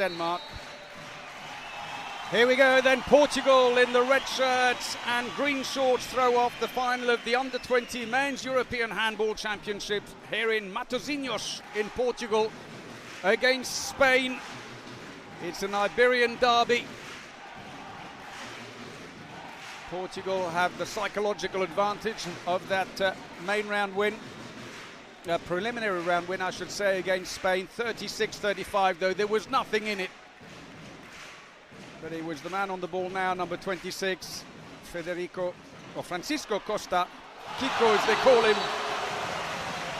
Denmark. Here we go then, Portugal in the red shirts and green shorts throw off the final of the Under-20 Men's European Handball Championship here in Matosinhos in Portugal against Spain. It's an Iberian derby. Portugal have the psychological advantage of that main round win. Preliminary round win, I should say, against Spain, 36-35, though there was nothing in it. But he was the man on the ball now, number 26, Francisco Costa, Kiko as they call him.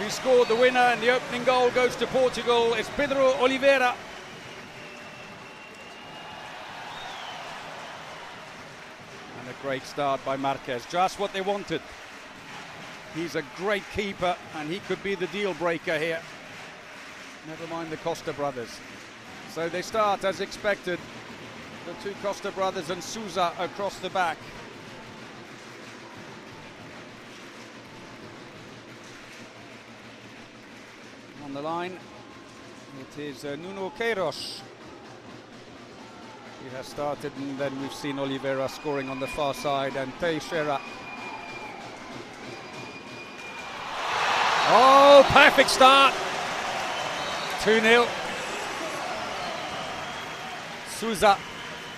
He scored the winner, and the opening goal goes to Portugal. It's Pedro Oliveira. And a great start by Marquez, just what they wanted. He's a great keeper, and he could be the deal breaker here. Never mind the Costa brothers. So they start as expected. The two Costa brothers and Sousa across the back. On the line, it is Nuno Queiroz. He has started, and then we've seen Oliveira scoring on the far side, and Teixeira. Oh, perfect start. 2-0. Sousa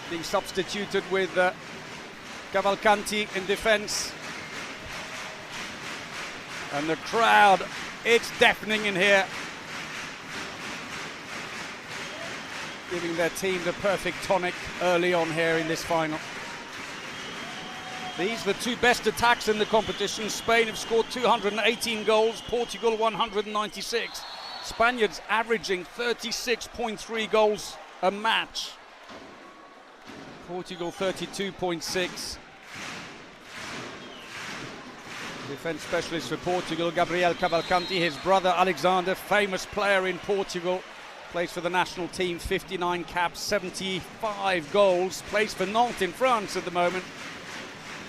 being substituted with Cavalcanti in defense. And the crowd, it's deafening in here. Giving their team the perfect tonic early on here in this final. These are the two best attacks in the competition. Spain have scored 218 goals, Portugal 196. Spaniards averaging 36.3 goals a match. Portugal 32.6. Defence specialist for Portugal, Gabriel Cavalcanti, his brother Alexander, famous player in Portugal, plays for the national team, 59 caps, 75 goals, plays for Nantes in France at the moment,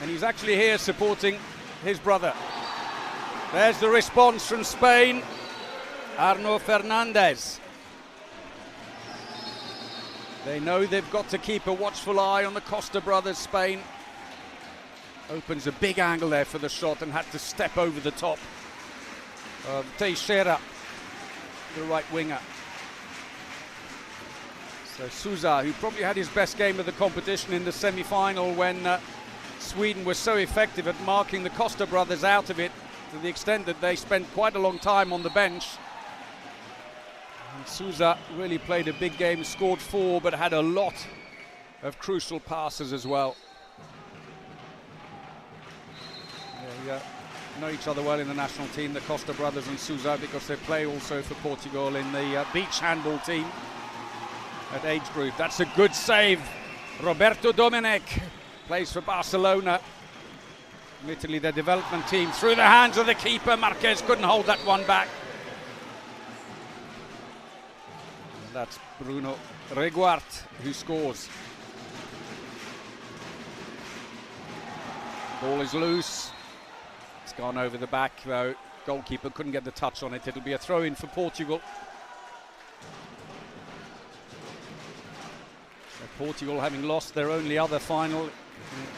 and he's actually here supporting his brother. There's the response from Spain, Arno Fernandez. They know they've got to keep a watchful eye on the Costa brothers. Spain opens a big angle there for the shot and had to step over the top of Teixeira, the right winger. So Sousa, who probably had his best game of the competition in the semi-final when Sweden was so effective at marking the Costa brothers out of it, to the extent that they spent quite a long time on the bench. And Sousa really played a big game, scored 4, but had a lot of crucial passes as well. They know each other well in the national team, the Costa brothers and Sousa, because they play also for Portugal in the beach handball team at age group. That's a good save. Roberto Domenech plays for Barcelona. Admittedly, their development team through the hands of the keeper. Marquez couldn't hold that one back. That's Bruno Reguart who scores. Ball is loose. It's gone over the back though. Goalkeeper couldn't get the touch on it. It'll be a throw-in for Portugal. So Portugal, having lost their only other final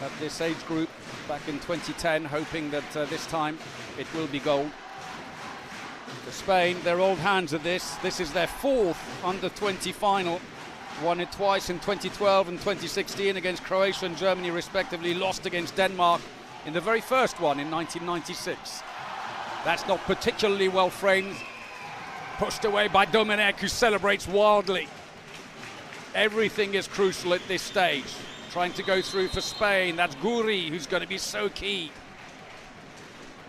at this age group back in 2010, hoping that this time it will be gold. For Spain, they're old hands at this. This is their 4th under-20 final. Won it twice in 2012 and 2016 against Croatia and Germany respectively. Lost against Denmark in the very first one in 1996. That's not particularly well framed. Pushed away by Domenech, who celebrates wildly. Everything is crucial at this stage. Trying to go through for Spain. That's Guri, who's going to be so key.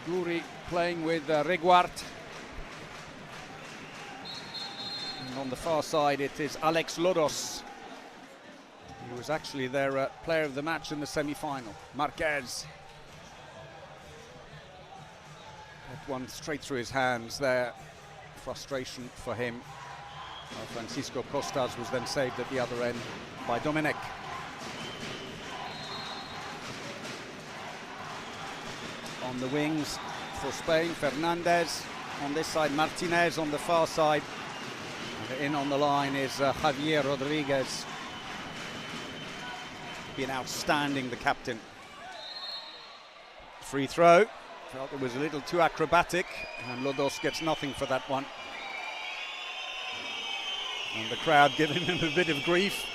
Guri playing with Reguart. And on the far side, it is Alex Loros. He was actually their player of the match in the semi-final. Marquez. That one straight through his hands there. Frustration for him. Francisco Costas was then saved at the other end by Domenech. On the wings for Spain, Fernandez. On this side, Martinez on the far side. In on the line is Javier Rodriguez. Been outstanding, the captain. Free throw. Felt it was a little too acrobatic, and Lodos gets nothing for that one. And the crowd giving him a bit of grief.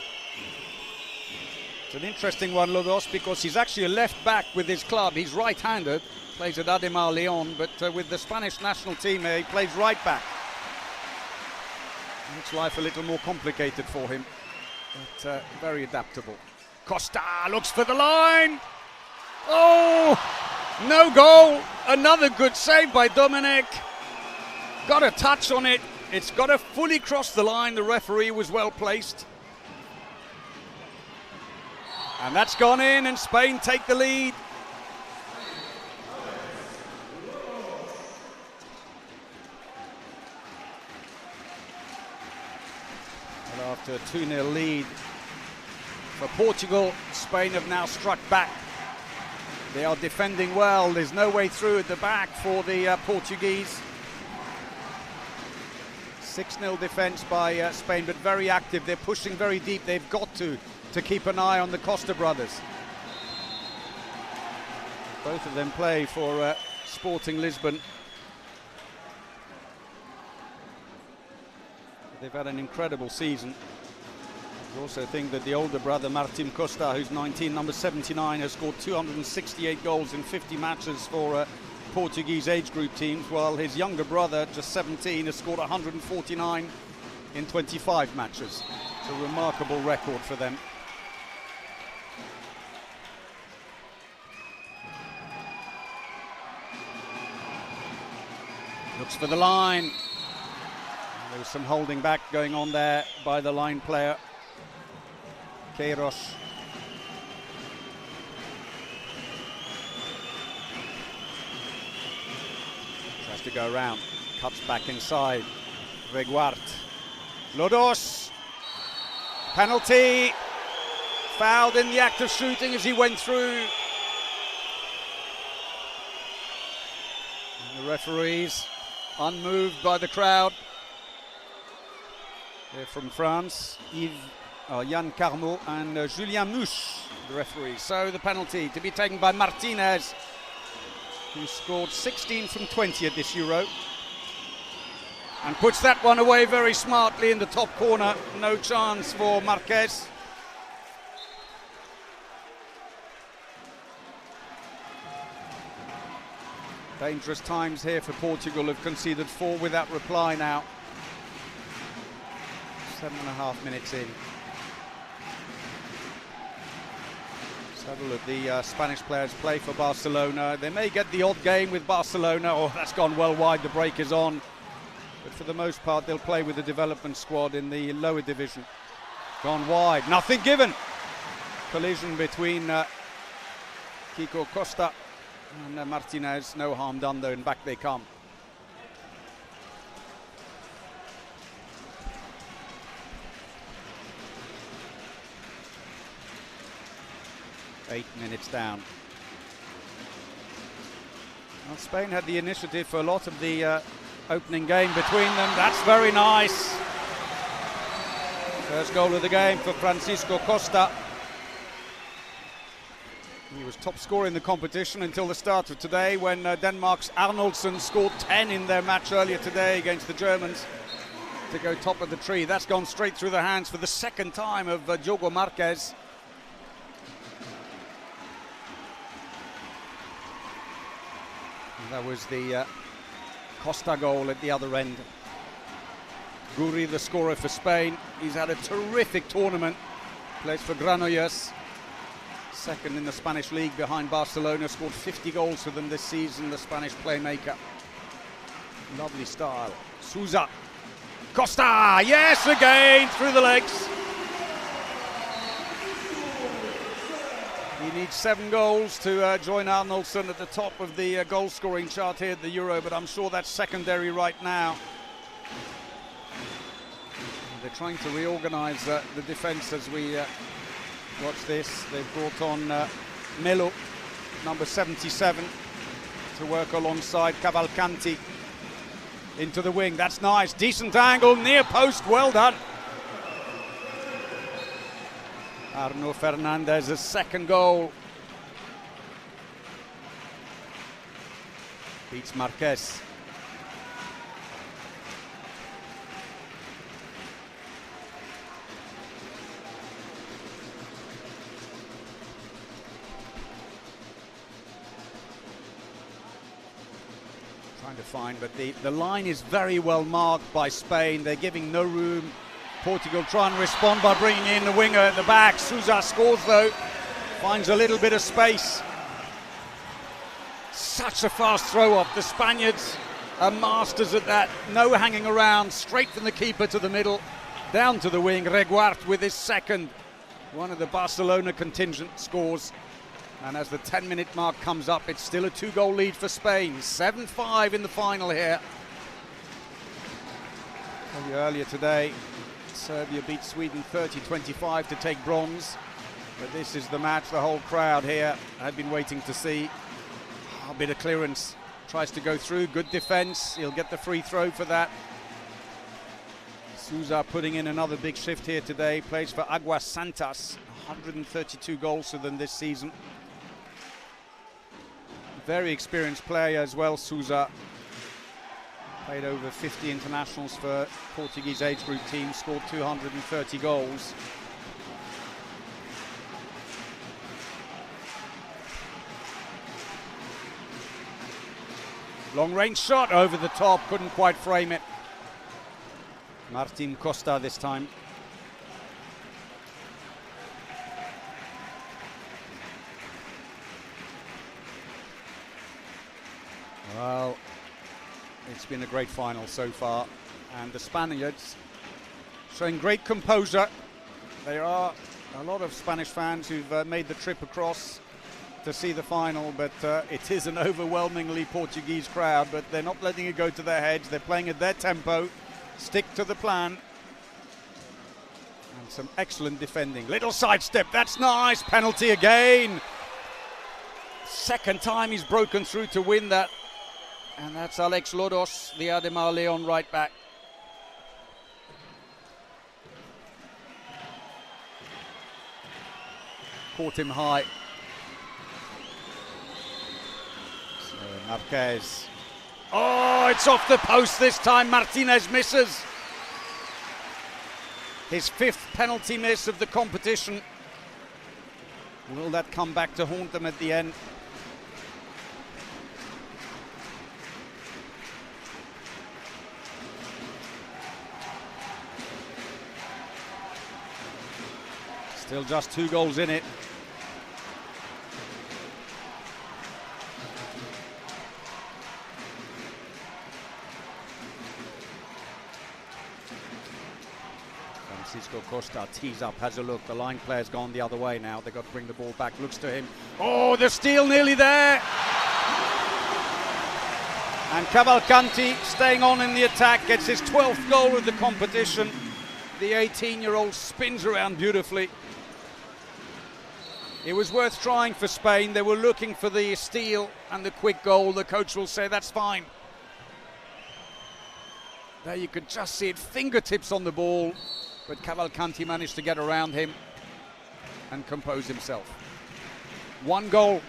It's an interesting one, Lodos, because he's actually a left back with his club. He's right-handed, plays at Ademar Leon, but with the Spanish national team he plays right back. Makes life a little more complicated for him, but very adaptable. Costa looks for the line. Oh, no goal. Another good save by Dominic. Got a touch on it. It's got to fully cross the line. The referee was well placed. And that's gone in, and Spain take the lead. And after a 2-0 lead for Portugal, Spain have now struck back. They are defending well. There's no way through at the back for the Portuguese. 6-0 defense by Spain, but very active. They're pushing very deep. They've got to keep an eye on the Costa brothers. Both of them play for Sporting Lisbon. They've had an incredible season. I also think that the older brother, Martin Costa, who's 19, number 79, has scored 268 goals in 50 matches for Portuguese age group teams, while his younger brother, just 17, has scored 149 in 25 matches. It's a remarkable record for them. Looks for the line. There was some holding back going on there by the line player, Queiroz. Tries to go around, cuts back inside. Reguart. Lodos. Penalty. Fouled in the act of shooting as he went through. And the referees unmoved by the crowd. They're from France. Yves. Yann Carmot and Julien Mouche, the referees. So the penalty to be taken by Martinez, who scored 16 from 20 at this Euro, and puts that one away very smartly in the top corner. No chance for Marquez. Dangerous times here for Portugal, have conceded 4 without reply now. 7.5 minutes in. Let's have a look. The Spanish players play for Barcelona. They may get the odd game with Barcelona. Oh, that's gone well wide. The break is on. But for the most part, they'll play with the development squad in the lower division. Gone wide. Nothing given. Collision between Kiko Costa and Martinez. No harm done though, and back they come. Eight minutes down. Well, Spain had the initiative for a lot of the opening game between them. That's very nice. First goal of the game for Francisco Costa. He was top scorer in the competition until the start of today, when Denmark's Arnoldsen scored 10 in their match earlier today against the Germans to go top of the tree. That's gone straight through the hands for the second time of Diogo Marquez. That was the Costa goal at the other end. Guri, the scorer for Spain. He's had a terrific tournament. Plays for Granollers. Second in the Spanish league behind Barcelona. Scored 50 goals for them this season, the Spanish playmaker. Lovely style. Sousa. Costa! Yes, again, through the legs. He needs 7 goals to join Arnoldsen at the top of the goal-scoring chart here at the Euro, but I'm sure that's secondary right now. They're trying to reorganise the defence as we watch this. They've brought on Melo, number 77, to work alongside Cavalcanti. into the wing. That's nice. Decent angle, near post. Well done. Arno Fernandez's second goal. Beats Marquez. Trying to find, but the line is very well marked by Spain. They're giving no room. Portugal try and respond by bringing in the winger at the back. Sousa scores though, finds a little bit of space. Such a fast throw off. The Spaniards are masters at that. No hanging around, straight from the keeper to the middle, down to the wing. Reguart with his second. One of the Barcelona contingent scores. And as the 10-minute mark comes up, it's still a 2-goal lead for Spain. 7-5 in the final here. Earlier today, Serbia beat Sweden 30-25 to take bronze. But this is the match the whole crowd here had been waiting to see. A bit of clearance, tries to go through, good defense. He'll get the free throw for that. Sousa putting in another big shift here today. Plays for Aguas Santas, 132 goals for them this season. Very experienced player as well, Sousa. Played over 50 internationals for Portuguese age group team, scored 230 goals. Long range shot over the top, couldn't quite frame it. Martin Costa this time. Well, it's been a great final so far, and the Spaniards showing great composure. There are a lot of Spanish fans who've made the trip across to see the final, but it is an overwhelmingly Portuguese crowd, but they're not letting it go to their heads. They're playing at their tempo, stick to the plan, and some excellent defending. Little sidestep, that's nice. Penalty again. Second time he's broken through to win that, and that's Alex Lodos, the Ademar Leon right back. Caught him high. Marquez. Oh, it's off the post this time. Martinez misses. His 5th penalty miss of the competition. Will that come back to haunt them at the end? Still just 2 goals in it. Francisco Costa tees up, has a look. The line player's gone the other way now. They've got to bring the ball back. Looks to him. Oh, the steal nearly there. And Cavalcanti staying on in the attack, gets his 12th goal of the competition. The 18-year-old spins around beautifully. It was worth trying for Spain. They were looking for the steal and the quick goal. The coach will say that's fine. There you could just see it, fingertips on the ball. But Cavalcanti managed to get around him and compose himself. 1 goal.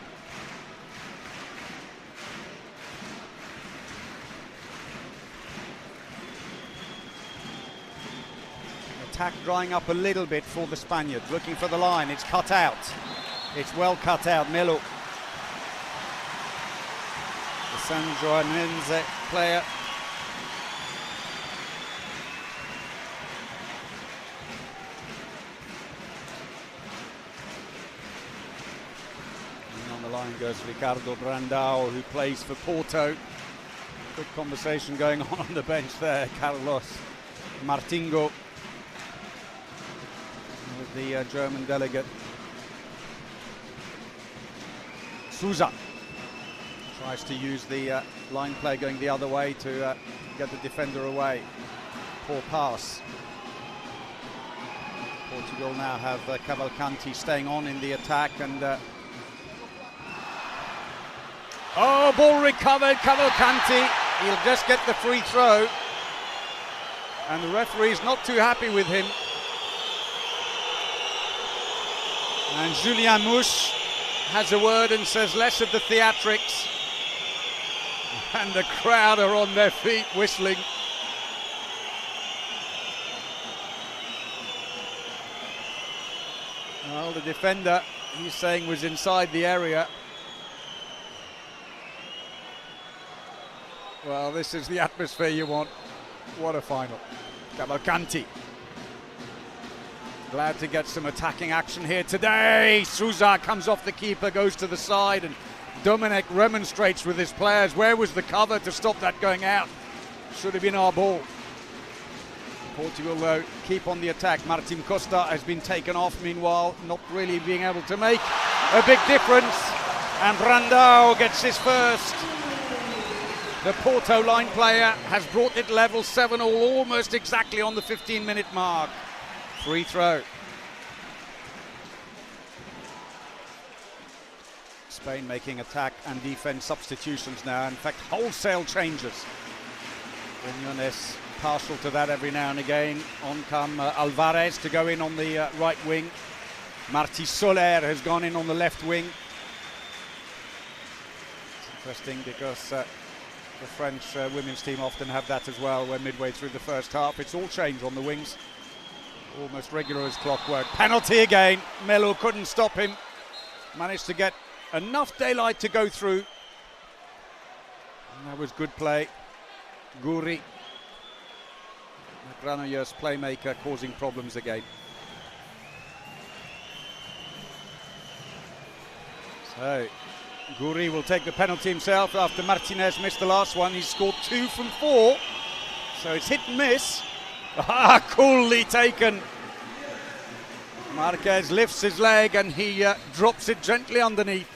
Attack drying up a little bit for the Spaniards. Looking for the line. It's cut out. It's well cut out. Melo, the San Joanense player. Line goes Ricardo Brandao, who plays for Porto. Good conversation going on the bench there. Carlos Martingo with the German delegate. Sousa tries to use the line play going the other way to get the defender away. Poor pass. Portugal now have Cavalcanti staying on in the attack, and oh, ball recovered. Cavalcanti He'll just get the free throw. And the referee's not too happy with him. And Julien Mouche has a word and says less of the theatrics. And the crowd are on their feet whistling. Well, the defender, he's saying, was inside the area. Well, this is the atmosphere you want. What a final. Cavalcanti. Glad to get some attacking action here today. Souza comes off the keeper, goes to the side, and Dominic remonstrates with his players. Where was the cover to stop that going out? Should have been our ball. Portugal, though, keep on the attack. Martin Costa has been taken off, meanwhile, not really being able to make a big difference. And Brandao gets his first. The Porto line player has brought it level 7-all, almost exactly on the 15-minute mark. Free throw. Spain making attack and defense substitutions now. In fact, wholesale changes. Quinones partial to that every now and again. On come Alvarez to go in on the right wing. Martí Soler has gone in on the left wing. It's interesting because the French women's team often have that as well, where midway through the first half it's all changed on the wings. Almost regular as clockwork. Penalty again. Melo couldn't stop him. Managed to get enough daylight to go through. And that was good play. Guri, Granollers playmaker, causing problems again. So Guri will take the penalty himself after Martinez missed the last one. He's scored 2 from 4, so it's hit and miss. Coolly taken. Marquez lifts his leg and he drops it gently underneath.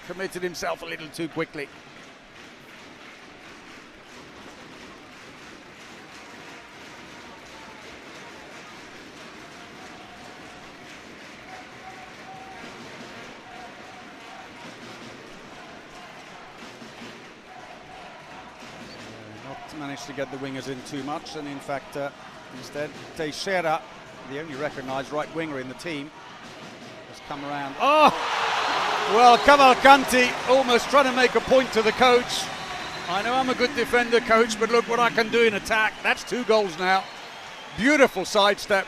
Committed himself a little too quickly. Not managed to get the wingers in too much, and in fact instead Teixeira, the only recognised right winger in the team, has come around. Oh! Well, Cavalcanti almost trying to make a point to the coach. I know I'm a good defender, coach, but look what I can do in attack. That's 2 goals now. Beautiful sidestep.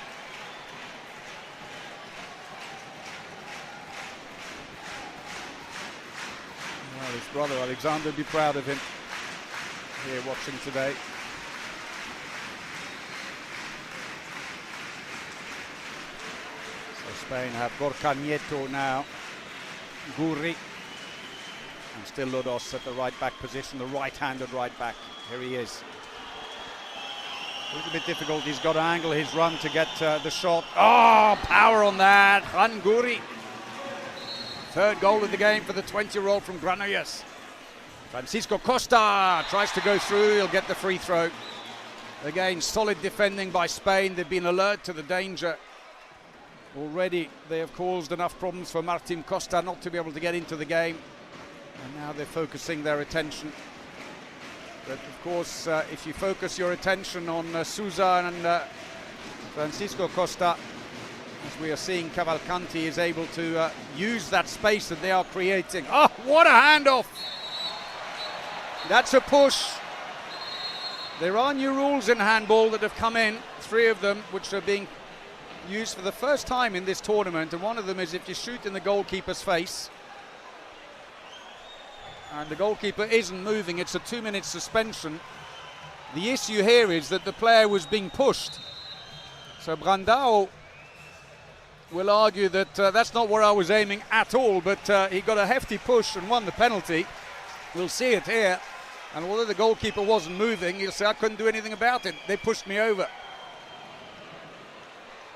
Well, his brother Alexander would be proud of him here watching today. So Spain have Gorka Nieto now. Guri, and still Lodos at the right back position, the right-handed right back. Here he is. A little bit difficult, he's got to angle his run to get the shot. Oh, power on that, Juan Guri. 3rd goal of the game for the 20-year-old from Granollers. Francisco Costa tries to go through, he'll get the free throw. Again, solid defending by Spain. They've been alert to the danger. Already they have caused enough problems for Martin Costa not to be able to get into the game, and now they're focusing their attention. But of course, if you focus your attention on Souza and Francisco Costa, as we are seeing, Cavalcanti is able to use that space that they are creating. Oh, what a handoff! That's a push. There are new rules in handball that have come in, 3 of them, which are being used for the first time in this tournament, and one of them is if you shoot in the goalkeeper's face and the goalkeeper isn't moving, it's a 2-minute suspension. The issue here is that the player was being pushed, so Brandao will argue that that's not where I was aiming at all, but he got a hefty push and won the penalty. We'll see it here, and although the goalkeeper wasn't moving, he'll say I couldn't do anything about it, they pushed me over.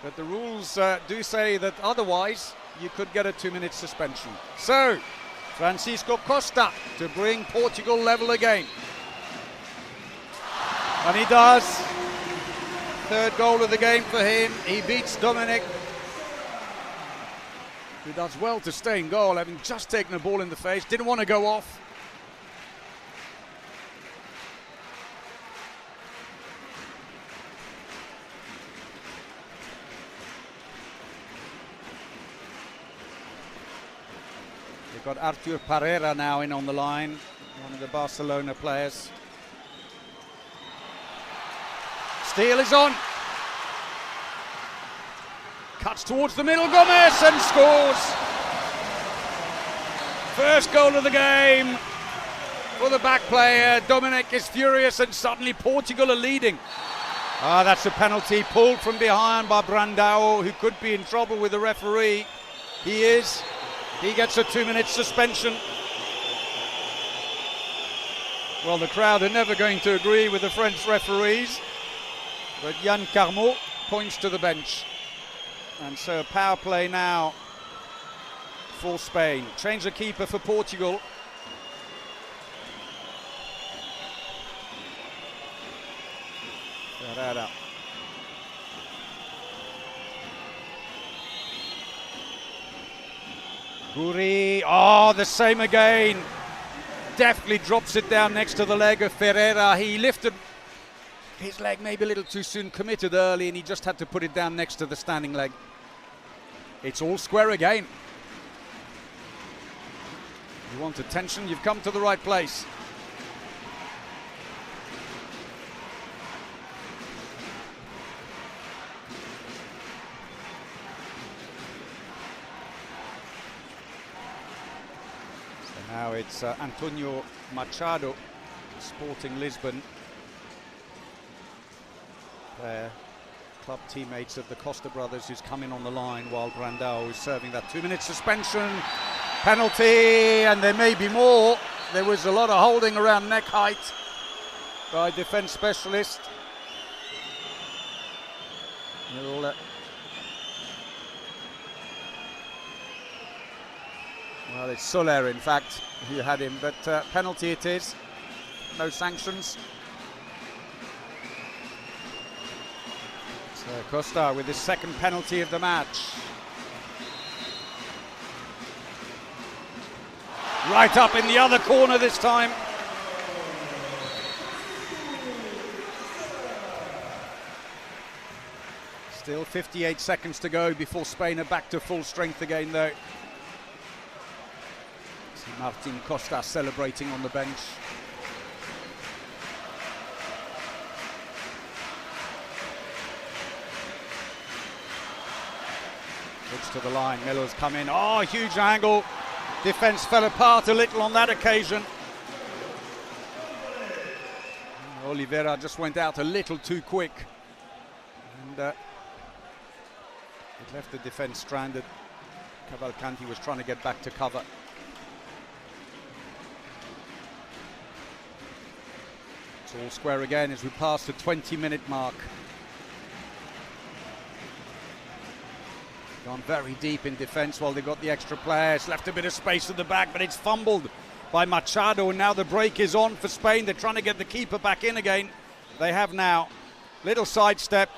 But the rules do say that otherwise you could get a 2-minute suspension. So, Francisco Costa to bring Portugal level again. And he does. 3rd goal of the game for him. He beats Dominic, who does well to stay in goal, having just taken the ball in the face. Didn't want to go off. got Artur Pereira now in on the line, one of the Barcelona players. Steal is on. Cuts towards the middle, Gomez, and scores. First goal of the game for the back player. Dominic is furious, and suddenly Portugal are leading. That's a penalty pulled from behind by Brandão, who could be in trouble with the referee. He is. He gets a 2-minute suspension. Well, the crowd are never going to agree with the French referees, but Yann Carmot points to the bench. And so power play now for Spain. Change the keeper for Portugal. Ferreira. Guri, the same again. Definitely drops it down next to the leg of Ferreira. He lifted his leg maybe a little too soon, committed early, and he just had to put it down next to the standing leg. It's all square again. You want attention, you've come to the right place. So now it's Antonio Machado, Sporting Lisbon. Club teammates of the Costa brothers, who's come in on the line, while Brandão is serving that 2-minute suspension. Penalty, and there may be more. There was a lot of holding around neck height by defence specialist. Well, it's Soler, in fact, who had him, but penalty it is. No sanctions. So Costa with his second penalty of the match. Right up in the other corner this time. Still 58 seconds to go before Spain are back to full strength again, though. See Martin Costa celebrating on the bench. Looks to the line, Miller's come in. Huge angle. Defence fell apart a little on that occasion. Oliveira just went out a little too quick, and it left the defence stranded. Cavalcanti was trying to get back to cover. It's all square again as we pass the 20-minute mark. Gone very deep in defence while they got the extra players. Left a bit of space at the back, but it's fumbled by Machado, and now the break is on for Spain. They're trying to get the keeper back in again. They have now. Little sidestep,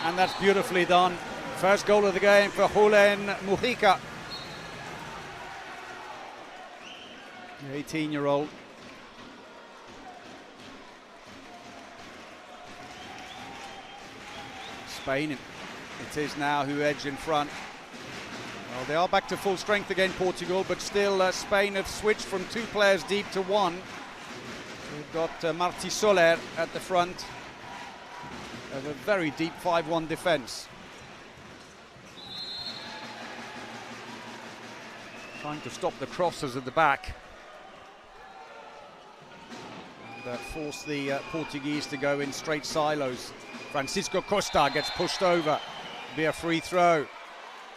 and that's beautifully done. First goal of the game for Julen Mujica, the 18-year-old. Spain, it is now who edge in front. Well, they are back to full strength again, Portugal, but still Spain have switched from 2 players deep to 1. We've got Marti Soler at the front of a very deep 5-1 defence. Trying to stop the crosses at the back and force the Portuguese to go in straight silos. Francisco Costa gets pushed over. Be a free throw.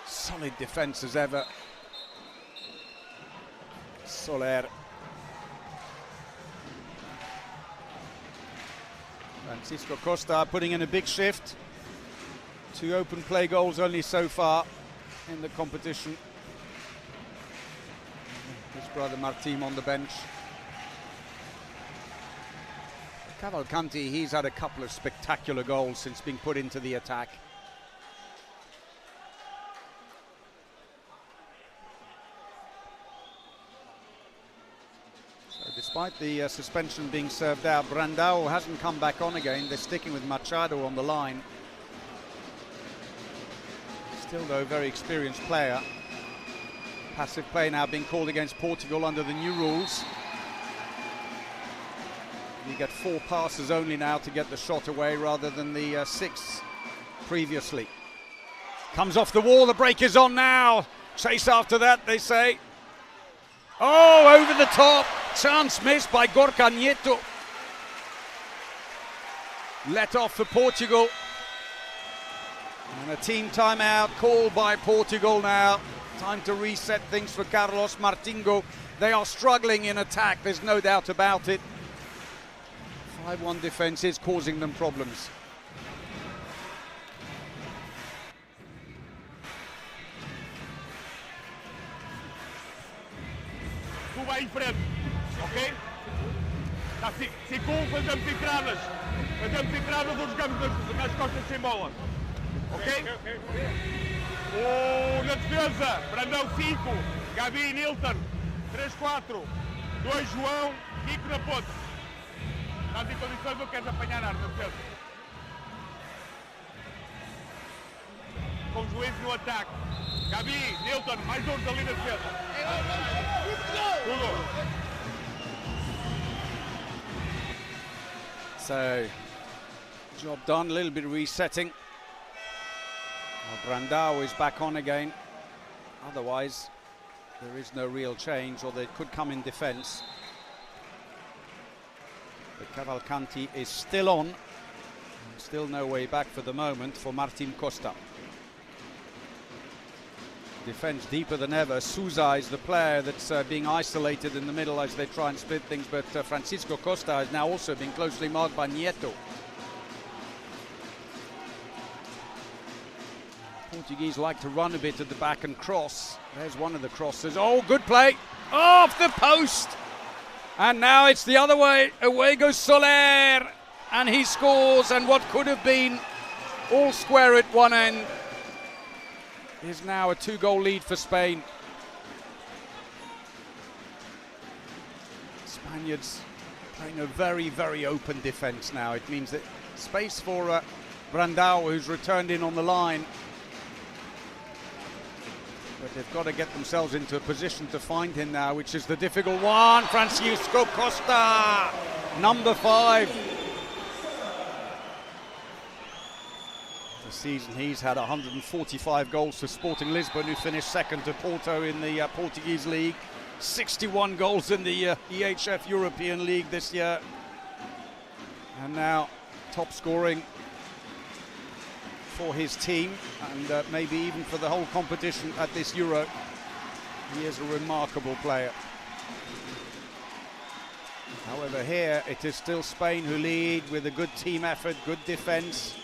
Solid defence as ever. Soler. Francisco Costa putting in a big shift. 2 open play goals only so far in the competition. His brother Martim on the bench. Cavalcanti, he's had a couple of spectacular goals since being put into the attack. So despite the suspension being served out, Brandão hasn't come back on again. They're sticking with Machado on the line. Still though, very experienced player. Passive play now being called against Portugal under the new rules. You get 4 passes only now to get the shot away rather than the 6 previously. Comes off the wall, the break is on now. Chase after that, they say. Oh, over the top. Chance missed by Gorka Nieto. Let off for Portugal. And a team timeout called by Portugal now. Time to reset things for Carlos Martingo. They are struggling in attack, there's no doubt about it. 5-1 defense is causing them problems. Tu vai em frente, ok? Tá, se com fazemos entradas ou jogamos nas costas sem bola, ok? Na defesa, Brandão 5, Gabi, Nilton, 3-4, 2 João, Kiko na ponta. Estás em condições ou queres apanhar ar na defesa? Com os juízes no ataque. Gabi, Nilton, mais 2 ali na defesa. Tudo. So, job done, a little bit of resetting. Well, Brandao is back on again. Otherwise, there is no real change, or they could come in defence. But Cavalcanti is still on. Still no way back for the moment for Martin Costa. Defence deeper than ever. Souza is the player that's being isolated in the middle as they try and split things, but Francisco Costa is now also being closely marked by Nieto. Portuguese like to run a bit at the back and cross. There's one of the crosses. Oh, good play. Off the post. And now it's the other way. Away goes Soler. And he scores. And what could have been all square at one end is now a 2-goal lead for Spain. Spaniards playing a very, very open defence now. It means that space for Brandao, who's returned in on the line. But they've got to get themselves into a position to find him now, which is the difficult one. Francisco Costa, number 5. This season he's had 145 goals for Sporting Lisbon, who finished second to Porto in the Portuguese league. 61 goals in the EHF European League this year. And now top scoring for his team, and maybe even for the whole competition at this Euro. He is a remarkable player. However, here it is still Spain who lead with a good team effort, good defence,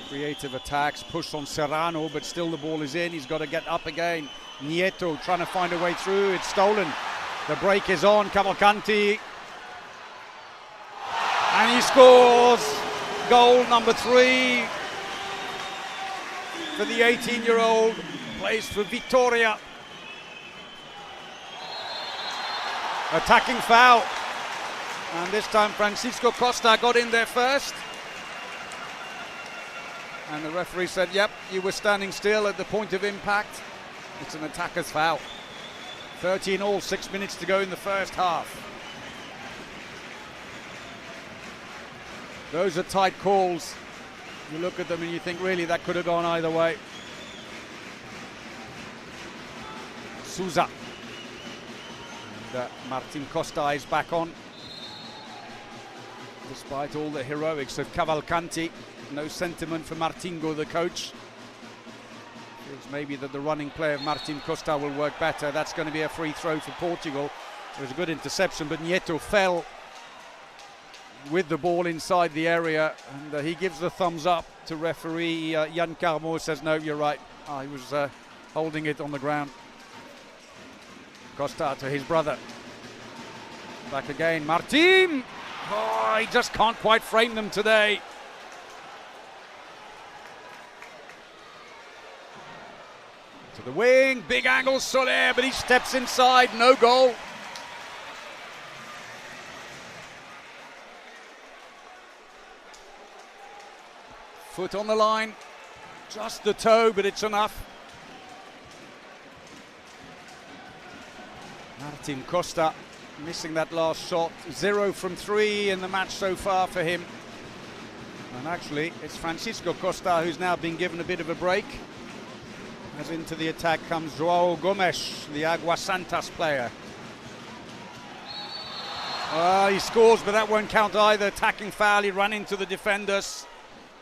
creative attacks, push on Serrano, but still the ball is in. He's got to get up again. Nieto trying to find a way through. It's stolen. The break is on. Cavalcanti, and he scores goal number 3 for the 18-year-old. Plays for Vitoria. Attacking foul, and this time Francisco Costa got in there first, and the referee said, yep, you were standing still at the point of impact. It's an attacker's foul. 13 all, 6 minutes to go in the first half. Those are tight calls. You look at them and you think, really, that could have gone either way. Souza. And Martin Costa is back on. Despite all the heroics of Cavalcanti, no sentiment for Martingo, the coach. Feels maybe that the running play of Martin Costa will work better. That's going to be a free throw for Portugal. It was a good interception, but Nieto fell with the ball inside the area, and he gives the thumbs up to referee Jan Carmo. Says, no, you're right. He was holding it on the ground. Costa to his brother. Back again, Martin! Oh, he just can't quite frame them today. To the wing, big angle, Soler, but he steps inside, no goal. Foot on the line, just the toe, but it's enough. Martin Costa missing that last shot. 0 from 3 in the match so far for him. And actually, it's Francisco Costa who's now been given a bit of a break. As into the attack comes João Gomes, the Agua Santas player. He scores, but that won't count either. Attacking foul, he ran into the defenders.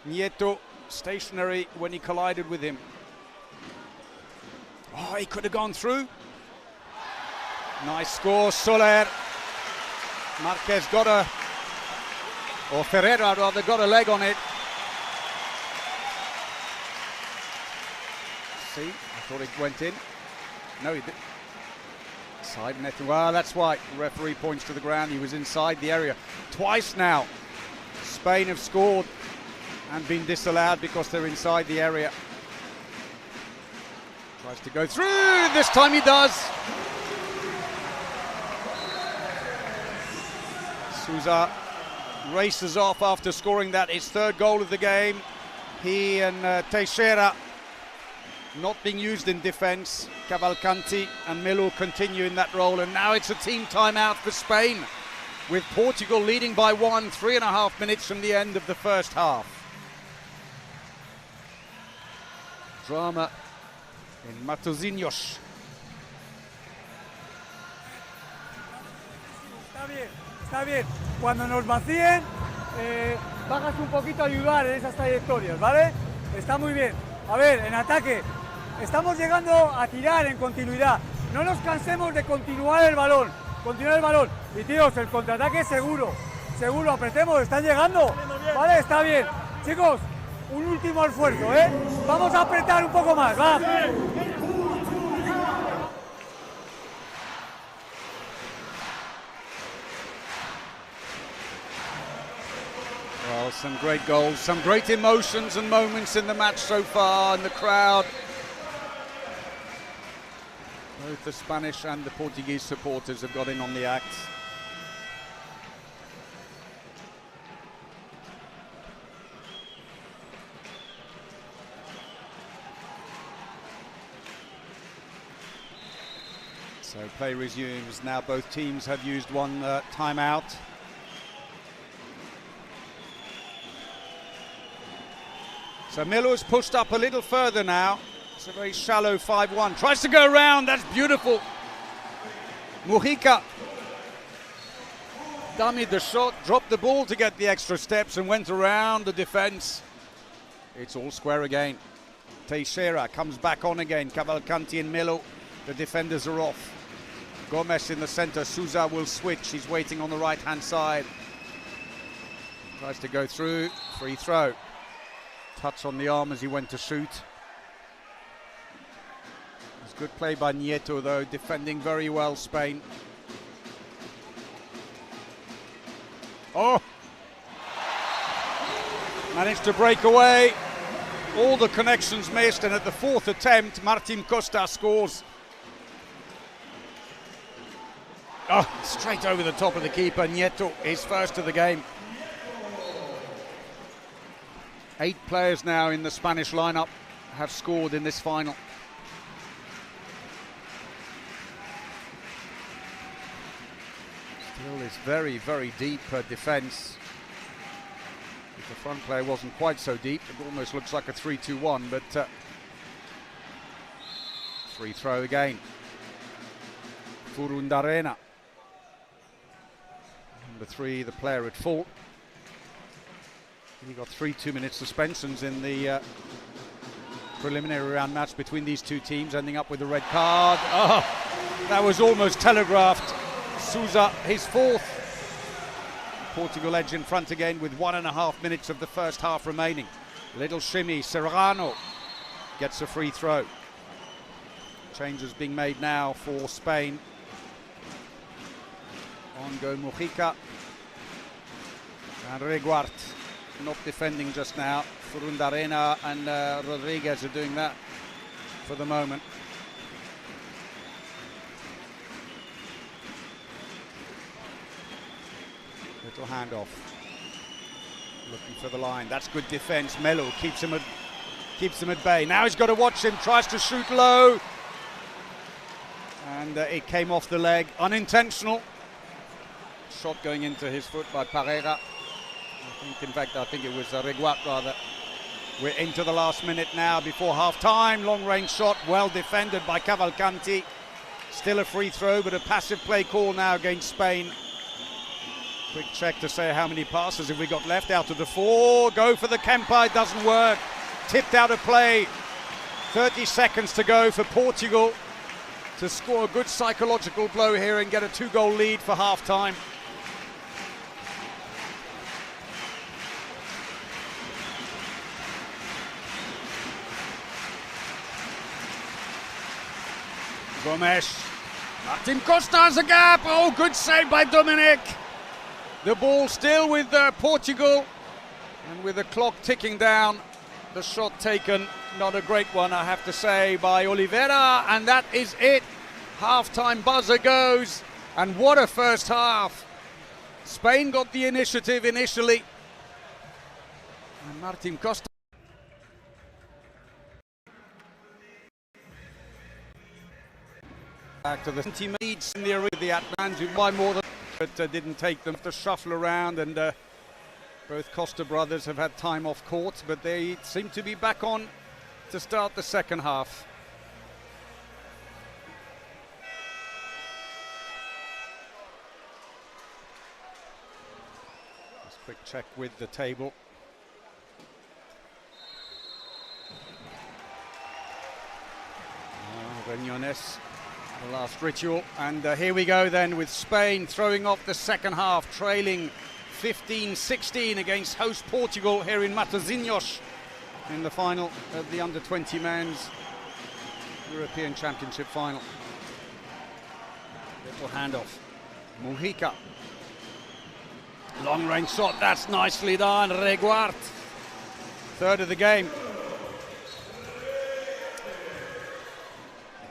Nieto stationary when he collided with him. Oh, he could have gone through. Nice score, Soler. Marquez got a, or Ferreira rather, got a leg on it. See, I thought it went in. No, he didn't. Side net. Well, that's why. The referee points to the ground. He was inside the area. Twice now, Spain have scored and been disallowed because they're inside the area. Tries to go through. This time he does. Sousa races off after scoring that, his third goal of the game. He and Teixeira not being used in defence. Cavalcanti and Melo continue in that role, and now it's a team timeout for Spain, with Portugal leading by 1, 3.5 minutes from the end of the first half. Drama in Matosinhos. Está bien. Cuando nos vacíen, bajas un poquito a ayudar en esas trayectorias, ¿vale? Está muy bien. A ver, en ataque, estamos llegando a tirar en continuidad. No nos cansemos de continuar el balón. Y tíos, el contraataque es seguro. Seguro, apretemos, están llegando. Vale, está bien. Chicos, un último esfuerzo, ¿eh? Vamos a apretar un poco más, va. Well, some great goals, some great emotions and moments in the match so far, and the crowd. Both the Spanish and the Portuguese supporters have got in on the act. So play resumes. Now both teams have used one timeout. So Miller's pushed up a little further now. It's a very shallow 5-1. Tries to go around. That's beautiful. Mujica dummied the shot, dropped the ball to get the extra steps and went around the defense. It's all square again. Teixeira comes back on again. Cavalcanti and Melo. The defenders are off. Gomes in the center. Sousa will switch. He's waiting on the right-hand side. Tries to go through. Free throw. Touch on the arm as he went to shoot. It's good play by Nieto, though, defending very well, Spain. Oh! Managed to break away. All the connections missed, and at the fourth attempt, Martin Costa scores. Oh, straight over the top of the keeper. Nieto, his first of the game. 8 players now in the Spanish lineup have scored in this final. Still is very, very deep defence. If the front player wasn't quite so deep, it almost looks like a 3-2-1, but free throw again. Furundarena. Number 3, the player at fault. He got 3 2-minute suspensions in the preliminary round match between these two teams, ending up with a red card. Oh, that was almost telegraphed. Sousa, his 4th. Portugal edge in front again with 1.5 minutes of the first half remaining. Little shimmy. Serrano gets a free throw. Changes being made now for Spain. On go Mujica and Reguart. Not defending just now. Furundarena and Rodriguez are doing that for the moment. Little handoff. Looking for the line. That's good defense. Melo keeps him at bay. Now he's got to watch him. Tries to shoot low. And it came off the leg, unintentional. Shot going into his foot by Pereira. I think it was Reguart rather. We're into the last minute now before half-time. Long-range shot, well defended by Cavalcanti. Still a free throw, but a passive play call now against Spain. Quick check to say how many passes have we got left out of the 4. Go for the Kempa, it doesn't work. Tipped out of play. 30 seconds to go for Portugal to score a good psychological blow here and get a 2-goal lead for half-time. Gomes. Martin Costa has a gap. Oh, good save by Dominic. The ball still with Portugal. And with the clock ticking down, the shot taken, not a great one, I have to say, by Oliveira. And that is it. Half-time buzzer goes. And what a first half. Spain got the initiative initially. And Martin Costa. Back to the teammates in the area, the Atlanta by more than, but didn't take them to shuffle around, and both Costa brothers have had time off court, but they seem to be back on to start the second half. Just quick check with the table. Reñones. The last ritual, and here we go then with Spain throwing off the second half, trailing 15-16 against host Portugal here in Matosinhos in the final of the under-20 men's European Championship final. Little handoff, Mujica. Long range shot, that's nicely done, Reguart. Third of the game.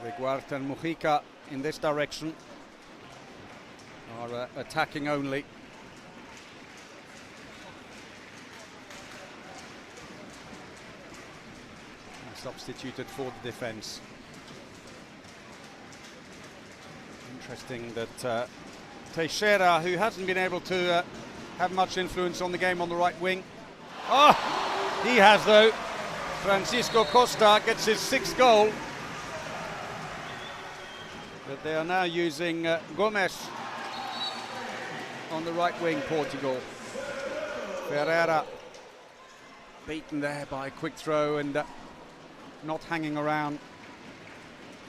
Reguart and Mujica in this direction are attacking only. Substituted for the defense. Interesting that Teixeira, who hasn't been able to have much influence on the game on the right wing. Oh, he has though. Francisco Costa gets his 6th goal. But they are now using Gomes on the right wing, Portugal. Ferreira beaten there by a quick throw and not hanging around.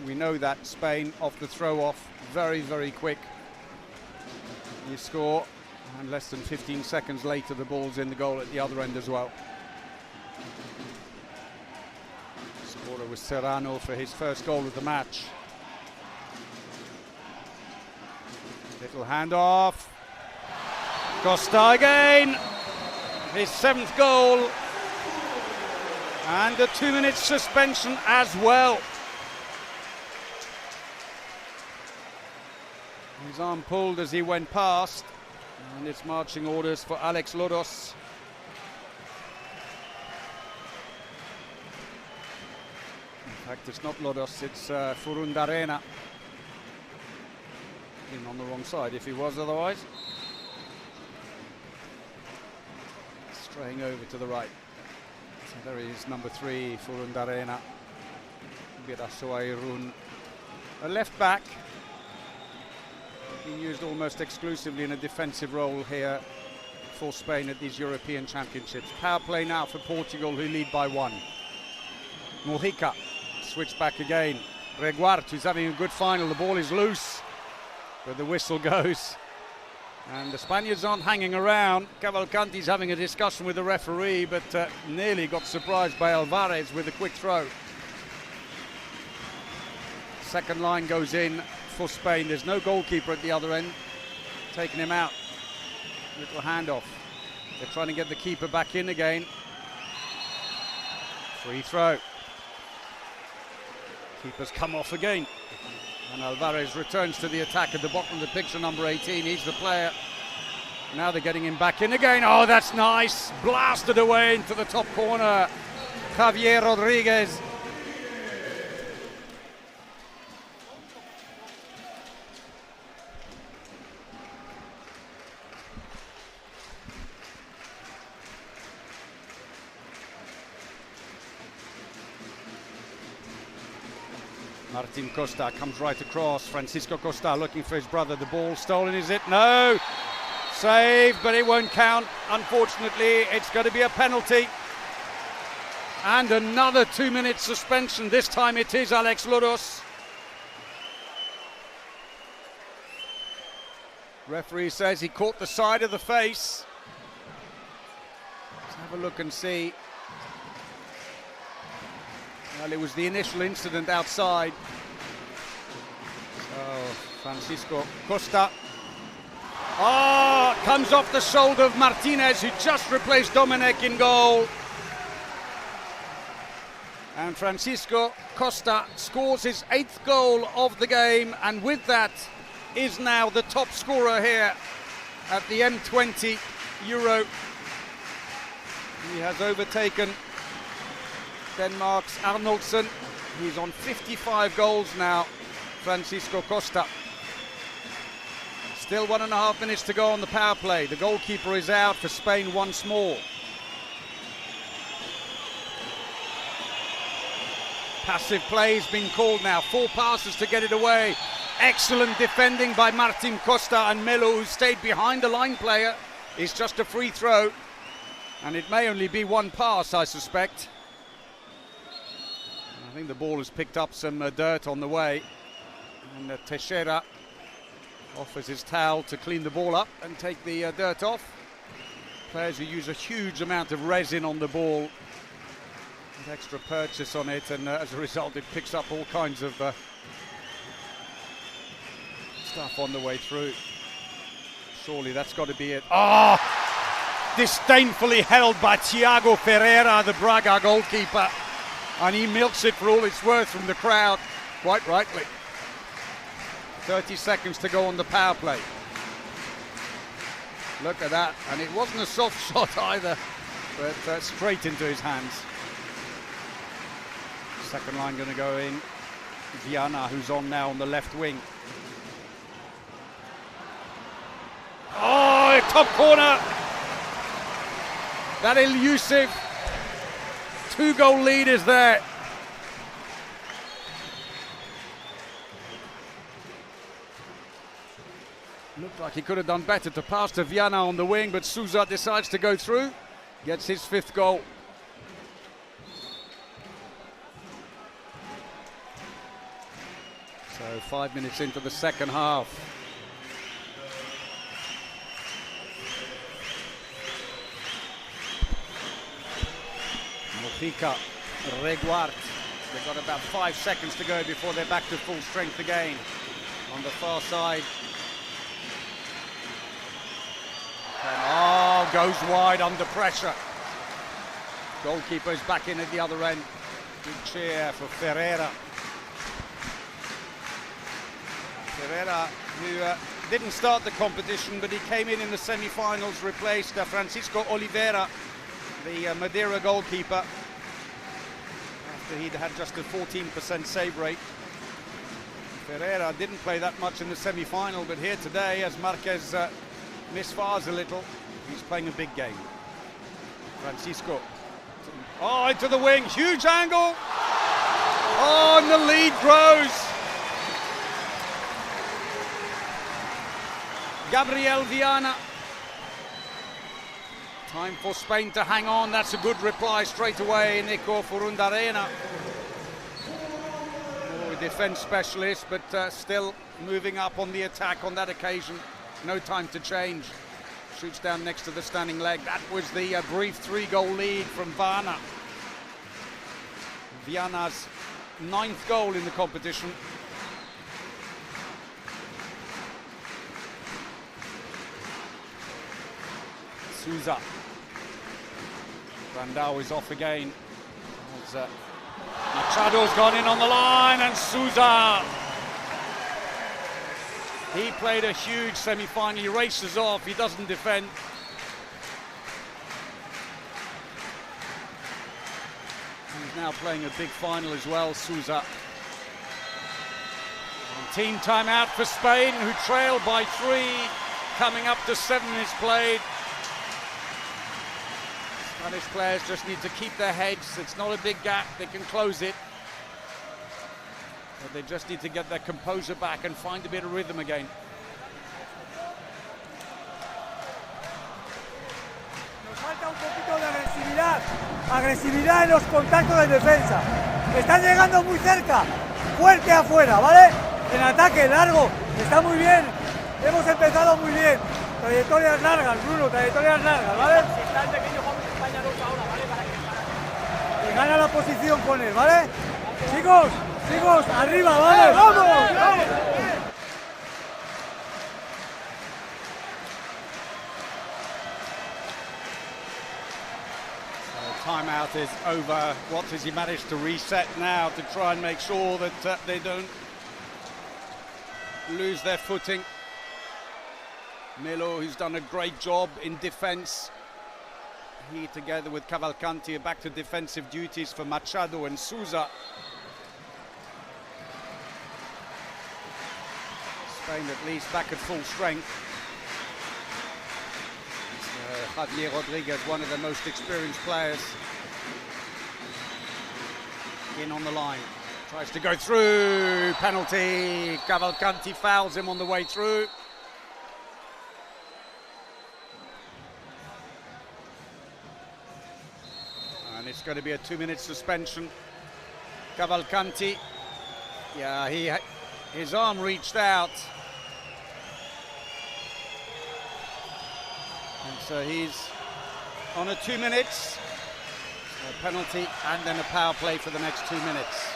We know that Spain off the throw off, very, very quick. You score, and less than 15 seconds later the ball's in the goal at the other end as well. Scorer was Serrano for his first goal of the match. Little handoff. Costa again. His 7th goal. And a 2-minute suspension as well. His arm pulled as he went past. And it's marching orders for Alex Lodos. In fact, it's not Lodos, it's Furundarena. In on the wrong side if he was otherwise. Straying over to the right. So there is number 3, Furundarena. Birasoairun. A left back. Being used almost exclusively in a defensive role here for Spain at these European Championships. Power play now for Portugal, who lead by 1. Mujica. Switch back again. Reguart, who's having a good final. The ball is loose. But the whistle goes, and the Spaniards aren't hanging around. Cavalcanti's having a discussion with the referee, but nearly got surprised by Alvarez with a quick throw. Second line goes in for Spain. There's no goalkeeper at the other end, taking him out. Little handoff. They're trying to get the keeper back in again. Free throw. Keeper's come off again. And Alvarez returns to the attack at the bottom of the picture, number 18. He's the player. Now they're getting him back in again. Oh, that's nice. Blasted away into the top corner. Javier Rodriguez. Martin Costa comes right across. Francisco Costa looking for his brother. The ball stolen, is it? No! Save, but it won't count. Unfortunately, it's going to be a penalty. And another 2-minute suspension. This time it is Alex Loros. Referee says he caught the side of the face. Let's have a look and see. Well, it was the initial incident outside. So, Francisco Costa. Oh, comes off the shoulder of Martinez, who just replaced Domenech in goal. And Francisco Costa scores his 8th goal of the game, and with that is now the top scorer here at the M20 Euro. He has overtaken Denmark's Arnoldsen. He's on 55 goals now, Francisco Costa. Still 1.5 minutes to go on the power play. The goalkeeper is out for Spain once more. Passive play has been called now. 4 passes to get it away. Excellent defending by Martin Costa, and Melo, who stayed behind the line player, is just a free throw. And it may only be 1 pass, I suspect. I think the ball has picked up some dirt on the way. And Teixeira offers his towel to clean the ball up and take the dirt off. Players who use a huge amount of resin on the ball, with extra purchase on it, and as a result it picks up all kinds of stuff on the way through. Surely that's got to be it. Oh! Disdainfully held by Thiago Ferreira, the Braga goalkeeper, and he milks it for all it's worth from the crowd, quite rightly. 30 seconds to go on the power play. Look at that, and it wasn't a soft shot either, but straight into his hands. Second line going to go in. Viana, who's on now on the left wing. Oh, top corner! That elusive 2-goal lead is there. Looked like he could have done better to pass to Viana on the wing, but Sousa decides to go through. Gets his 5th goal. So 5 minutes into the second half. Mojica, Reguart. They've got about 5 seconds to go before they're back to full strength again. On the far side. And goes wide under pressure. Goalkeeper's back in at the other end. Good cheer for Ferreira. Ferreira, who didn't start the competition, but he came in the semi-finals, replaced Francisco Oliveira, the Madeira goalkeeper, after he'd had just a 14% save rate. Ferreira didn't play that much in the semi-final, but here today, as Marquez misfires a little, he's playing a big game. Francisco. Oh, into the wing, huge angle. Oh, and the lead grows. Gabriel Viana. Time for Spain to hang on. That's a good reply straight away, Nico Furundarena. More a defense specialist, but still moving up on the attack on that occasion. No time to change. Shoots down next to the standing leg. That was the brief 3-goal lead from Viana. Viana's 9th goal in the competition. Sousa. Brandao is off again. Machado's gone in on the line, and Sousa. He played a huge semi-final. He races off. He doesn't defend. He's now playing a big final as well, Sousa. And team timeout for Spain, who trail by 3, coming up to 7 minutes played. Spanish players just need to keep their heads. It's not a big gap. They can close it. But they just need to get their composure back and find a bit of rhythm again. Nos falta un poquito de agresividad en los contactos de defensa. Están llegando muy cerca, fuerte afuera, ¿vale? En ataque, largo, está muy bien. Hemos empezado muy bien. Trayectorias largas, Bruno, trayectorias largas, ¿vale? Si está el pequeño Juan España 2 ahora, ¿vale? Para Y gana la posición con él, ¿vale? Chicos, arriba, ¿vale? ¡Vamos! Timeout is over. What has he managed to reset now to try and make sure that they don't lose their footing? Melo, who's done a great job in defence. He, together with Cavalcanti, are back to defensive duties for Machado and Souza. Spain at least back at full strength. Javier Rodriguez, one of the most experienced players, in on the line. Tries to go through, penalty. Cavalcanti fouls him on the way through. And it's going to be a 2-minute suspension. Cavalcanti, yeah, his arm reached out. And so he's on a 2 minutes, a penalty, and then a power play for the next 2 minutes.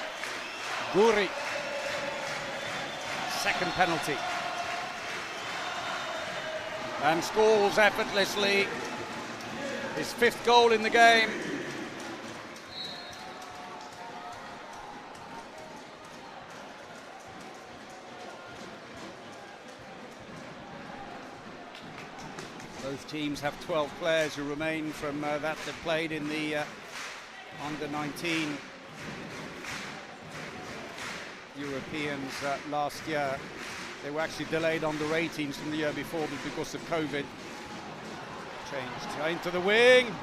Guri, second penalty. And scores effortlessly. His 5th goal in the game. Both teams have 12 players who remain from that played in the under-19 Europeans last year. They were actually delayed under-18s from the year before, but because of COVID, changed into the wing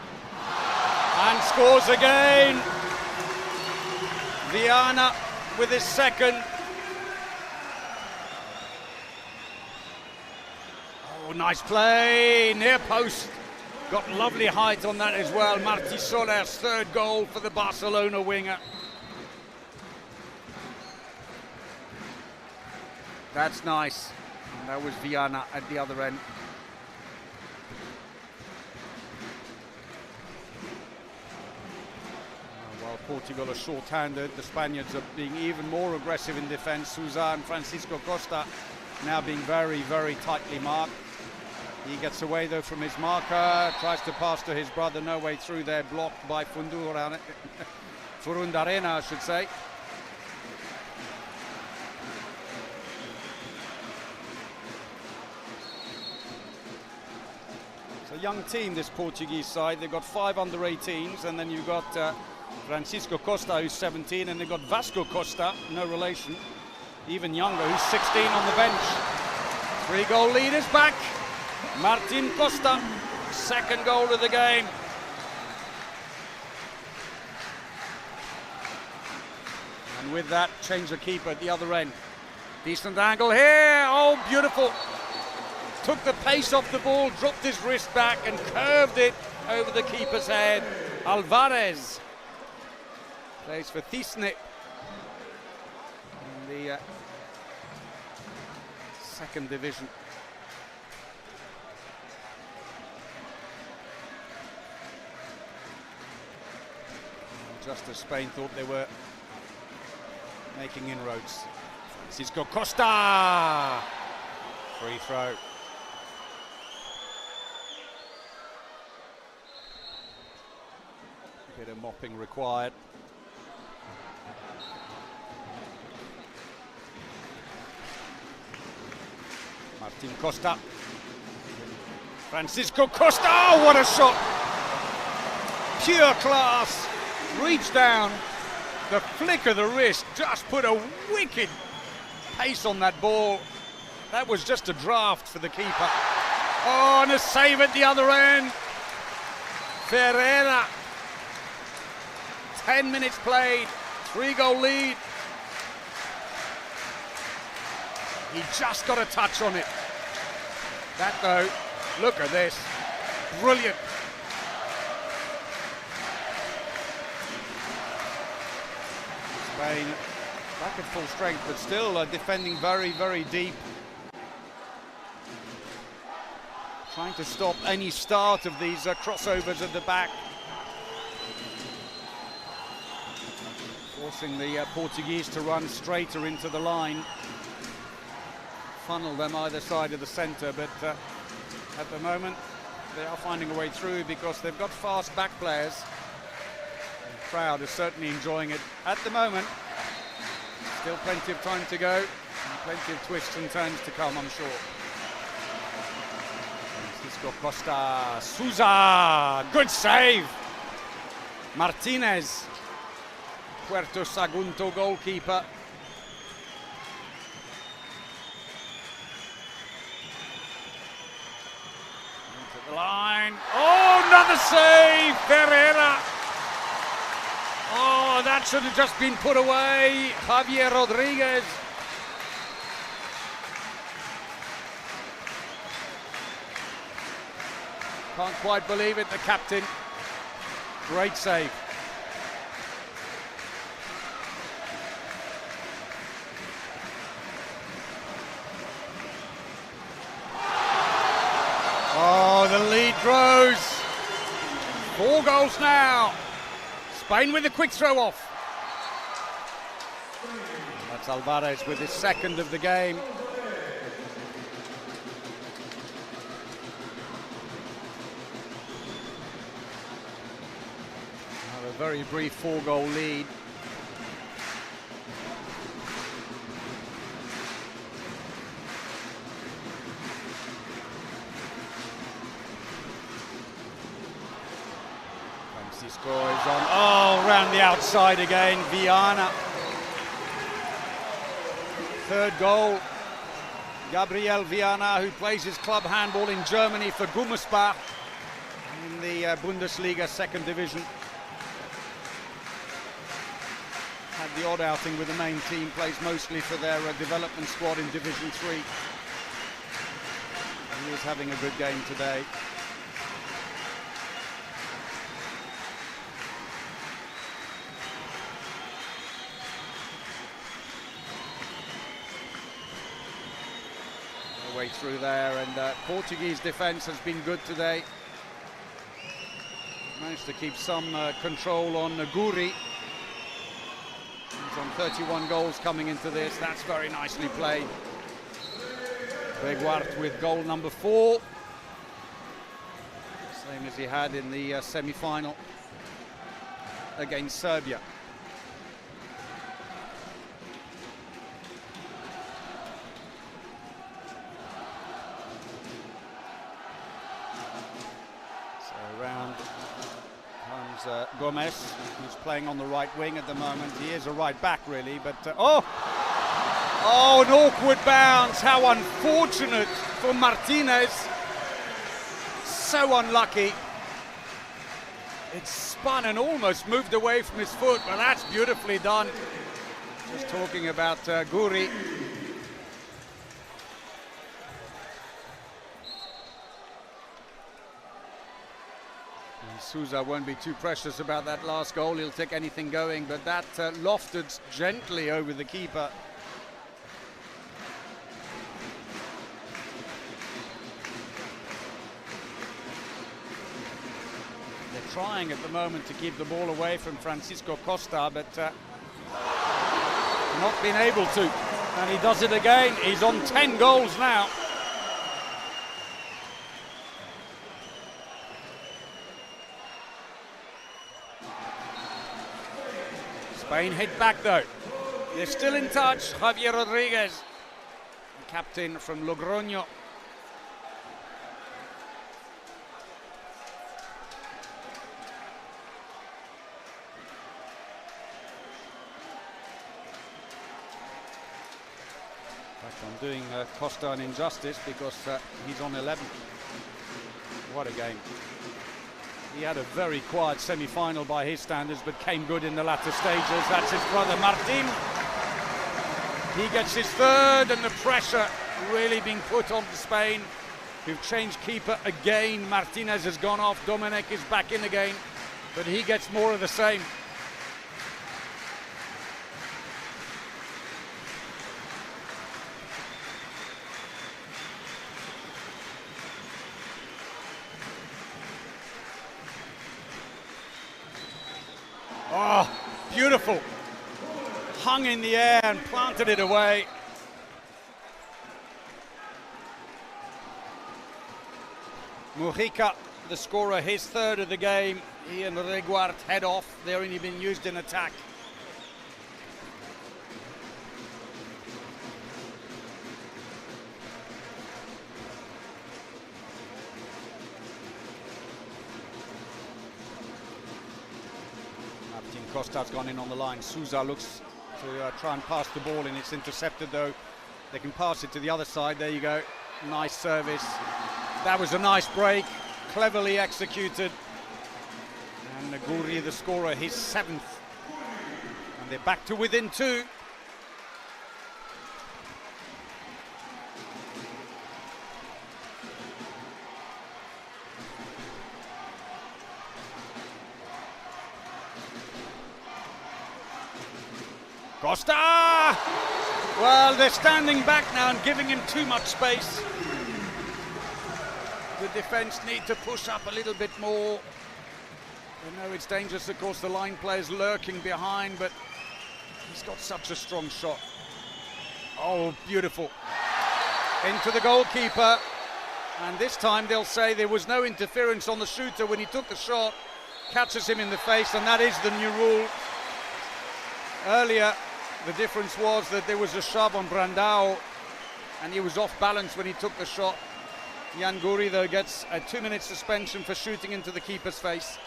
and scores again. Viana with his 2nd. Oh, nice play, near post. Got lovely height on that as well. Martí Soler's 3rd goal for the Barcelona winger. That's nice. And that was Viana at the other end. While Portugal are short-handed, the Spaniards are being even more aggressive in defence. Souza and Francisco Costa now being very, very tightly marked. He gets away though from his marker, tries to pass to his brother, no way through there, blocked by Furundarena, I should say. It's a young team, this Portuguese side. They've got 5 under-18s, and then you've got Francisco Costa, who's 17, and they've got Vasco Costa, no relation, even younger, who's 16 on the bench. 3-goal lead is back. Martín Costa, 2nd goal of the game. And with that, change the keeper at the other end. Decent angle here, oh beautiful. Took the pace off the ball, dropped his wrist back and curved it over the keeper's head. Alvarez plays for Thisne in the 2nd division. Just as Spain thought they were making inroads. Francisco Costa! Free throw. A bit of mopping required. Martín Costa. Francisco Costa! Oh, what a shot! Pure class. Reach down, the flick of the wrist, just put a wicked pace on that ball. That was just a draft for the keeper. Oh, and a save at the other end. Ferreira. 10 minutes played, 3-goal lead. He just got a touch on it. That though, look at this. Brilliant. Spain back at full strength, but still defending very, very deep. Trying to stop any start of these crossovers at the back. Forcing the Portuguese to run straighter into the line. Funnel them either side of the centre, but at the moment they are finding a way through because they've got fast back players. The crowd is certainly enjoying it at the moment. Still plenty of time to go, and plenty of twists and turns to come, I'm sure. Francisco Costa, Sousa, good save! Martinez, Puerto Sagunto goalkeeper. Into the line. Oh, another save, Ferreira. Oh, that should have just been put away. Javier Rodriguez. Can't quite believe it, the captain. Great save. Oh, the lead grows. 4 goals now. Spain with a quick throw off. That's Alvarez with his second of the game. Now a very brief 4-goal lead. Francisco is on. Oh, round the outside again. Viana. Third goal. Gabriel Viana, who plays his club handball in Germany for Gummersbach in the Bundesliga second division. Had the odd outing with the main team, plays mostly for their development squad in Division 3. He is having a good game today. Way through there, and Portuguese defence has been good today. Managed to keep some control on Guri. He's on 31 goals coming into this. That's very nicely played. Beguart with goal number 4. Same as he had in the semi-final against Serbia. Around comes Gomez, who's playing on the right wing at the moment. He is a right back, really, but oh, an awkward bounce. How unfortunate for Martinez. So unlucky. It spun and almost moved away from his foot, but that's beautifully done. Just talking about Guri. Sousa won't be too precious about that last goal. He'll take anything going, but that lofted gently over the keeper. They're trying at the moment to keep the ball away from Francisco Costa, but not been able to. And he does it again. He's on 10 goals now. Spain hit back though. They're still in touch. Javier Rodriguez, the captain from Logroño. In fact, I'm doing Costa an injustice because he's on 11. What a game. He had a very quiet semi-final by his standards, but came good in the latter stages. That's his brother Martin. He gets his third, and the pressure really being put on Spain, who've changed keeper again. Martinez has gone off, Dominic is back in again, but he gets more of the same. Oh, beautiful. Hung in the air and planted it away. Mujica, the scorer, his third of the game. He and Reguart head off. They're only been used in attack. Martin Costa's gone in on the line. Souza looks to try and pass the ball, and it's intercepted though. They can pass it to the other side. There you go. Nice service. That was a nice break, cleverly executed. And Naguri, the scorer, his 7th. And they're back to within 2. Costa! Well, they're standing back now and giving him too much space. The defence need to push up a little bit more. I know it's dangerous, of course, the line player's lurking behind, but he's got such a strong shot. Oh, beautiful. Into the goalkeeper. And this time they'll say there was no interference on the shooter when he took the shot. Catches him in the face, and that is the new rule. Earlier, the difference was that there was a shove on Brandao, and he was off balance when he took the shot. Jan Guri, though, gets a 2-minute suspension for shooting into the keeper's face.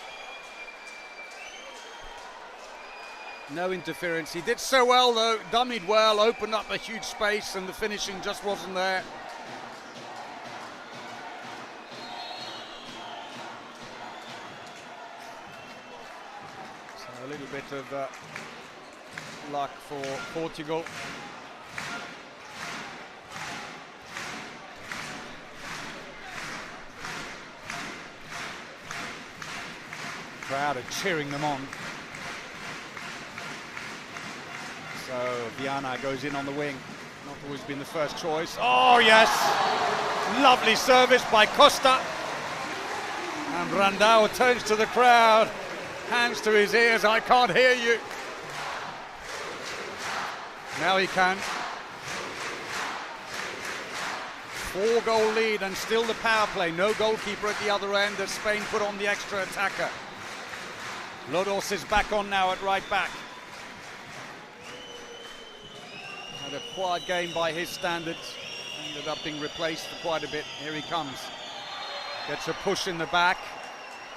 No interference. He did so well, though, dummied well, opened up a huge space, and the finishing just wasn't there. So a little bit of luck for Portugal. Crowd are cheering them on. So Viana goes in on the wing. Not always been the first choice. Oh yes! Lovely service by Costa. And Brandao turns to the crowd. Hands to his ears. I can't hear you. Now he can. 4-goal lead, and still the power play. No goalkeeper at the other end as Spain put on the extra attacker. Lodos is back on now at right back. Had a quiet game by his standards. Ended up being replaced for quite a bit. Here he comes. Gets a push in the back.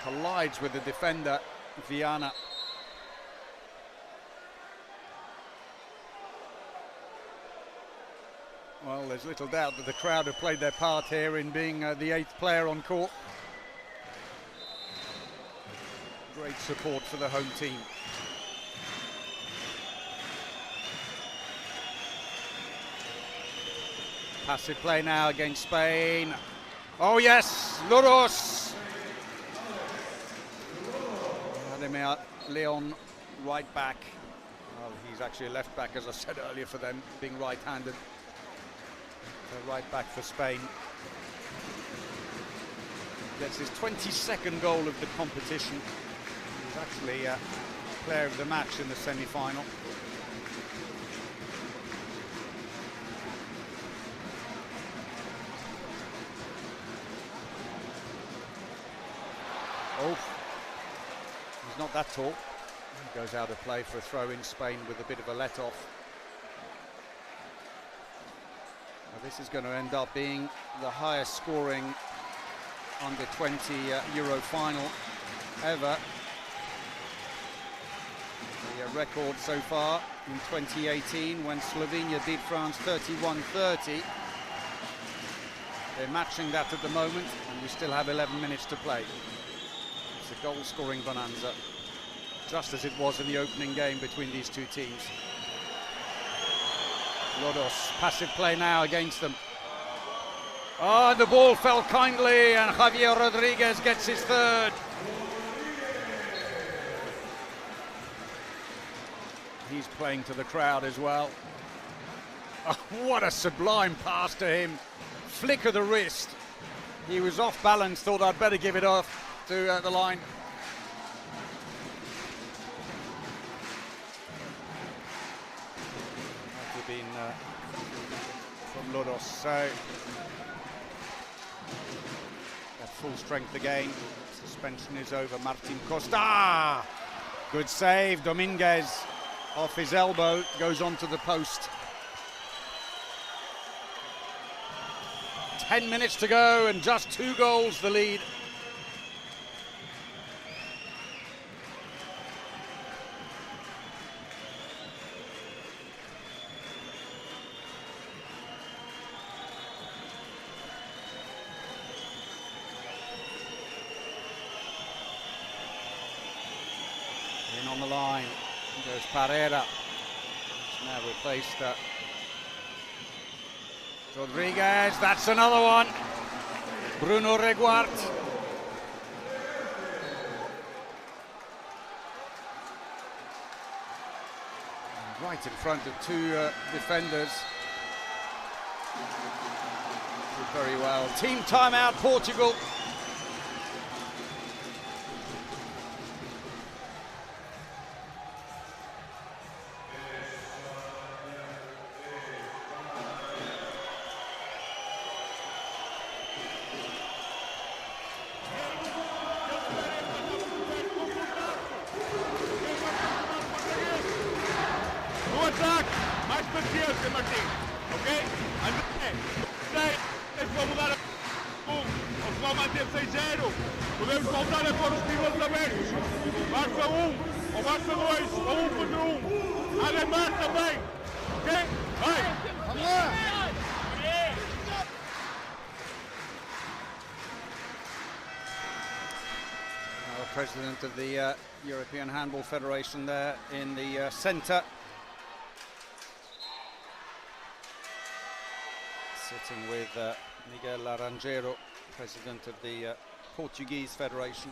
Collides with the defender, Viana. Well, there's little doubt that the crowd have played their part here in being the 8th player on court. Great support for the home team. Passive play now against Spain. Oh yes, Loros. Vladimir Leon, right back. Well, he's actually a left back, as I said earlier, for them, being right-handed. So right back for Spain. That's his 22nd goal of the competition. He's actually player of the match in the semi-final. Oh, he's not that tall. He goes out of play for a throw in. Spain with a bit of a let-off. Well, this is going to end up being the highest scoring under-20 Euro final ever. The record so far in 2018 when Slovenia beat France 31-30. They're matching that at the moment, and we still have 11 minutes to play. It's a goal-scoring bonanza, just as it was in the opening game between these two teams. Lodos, passive play now against them. Oh, the ball fell kindly, and Javier Rodriguez gets his third. He's playing to the crowd as well. Oh, what a sublime pass to him. Flick of the wrist. He was off balance, thought I'd better give it off to the line. That would have been from Lodos. So at full strength again. Suspension is over. Martin Costa. Good save. Dominguez off his elbow, goes onto the post. 10 minutes to go and just 2 goals the lead. In on the line goes Pereira. He's now replaced Rodriguez. That's another one. Bruno Reguart. Right in front of 2 defenders. Did very well. Team timeout, Portugal. Mais paciência, Martim, ok? André, vou mudar a ou se vai manter 6-0, podemos voltar a pôr os pilotos abertos. Barça 1, ou Barça 2, ou 1 contra 1. Ademar também, ok? Vai! Vamos lá! President of the European Handball Federation there in the centre. Sitting with Miguel Laranjeiro, president of the Portuguese Federation.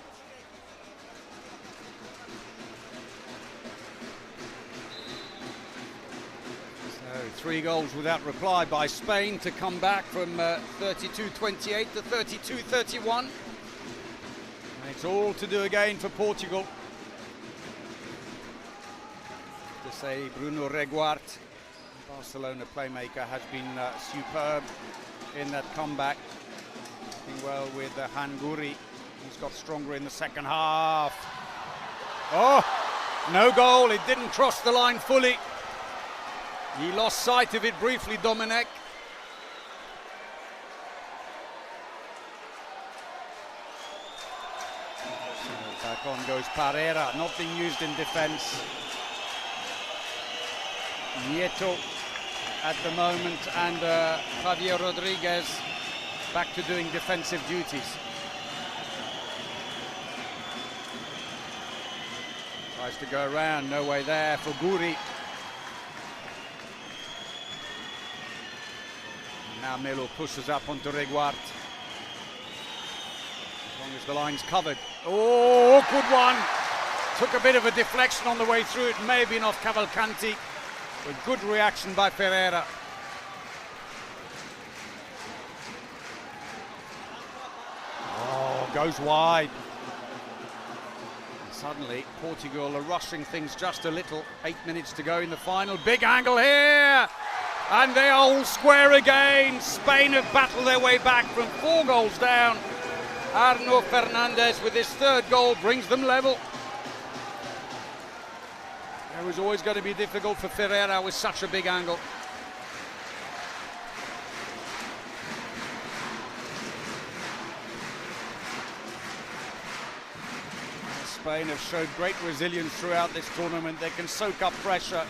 So 3 goals without reply by Spain to come back from 32-28 to 32-31. It's all to do again for Portugal. To say Bruno Reguart, Barcelona playmaker, has been superb in that comeback. Working well with Hanguri. He's got stronger in the second half. Oh, no goal. It didn't cross the line fully. He lost sight of it briefly, Dominic. Back on goes Pereira, not being used in defence. Nieto at the moment, and Javier Rodriguez back to doing defensive duties. Tries to go around, no way there for Guri. Now Melo pushes up onto Reguart. As long as the line's covered. Oh, good one. Took a bit of a deflection on the way through. It may have been off Cavalcanti. But good reaction by Ferreira. Oh, goes wide. Suddenly, Portugal are rushing things just a little. 8 minutes to go in the final. Big angle here. And they are all square again. Spain have battled their way back from 4 goals down. Arno Fernandez with his 3rd goal brings them level. It was always going to be difficult for Ferreira with such a big angle. Spain have showed great resilience throughout this tournament. They can soak up pressure.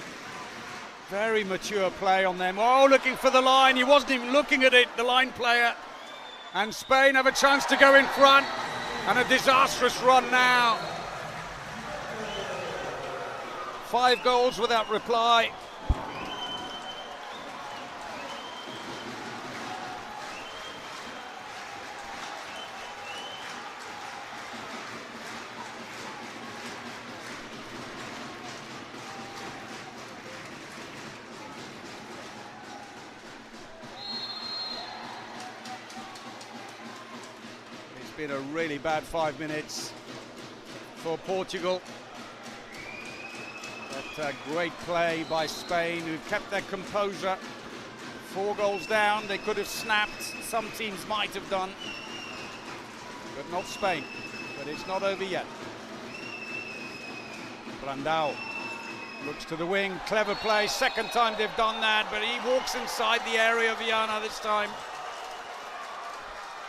Very mature play on them. Oh, looking for the line. He wasn't even looking at it, the line player. And Spain have a chance to go in front. And a disastrous run now. 5 goals without reply. been a really bad 5 minutes for Portugal. But great play by Spain, who've kept their composure. 4 goals down, they could have snapped. Some teams might have done, but not Spain. But it's not over yet. Brandao looks to the wing, clever play, second time they've done that, but he walks inside the area of Viana this time.